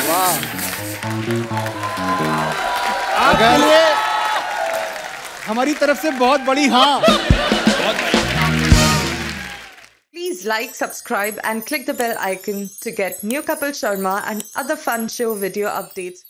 वाह, आपके लिए हमारी तरफ से बहुत बड़ी हाँ। Please like, subscribe and click the bell icon to get new Kapil Sharma and other fun show video updates.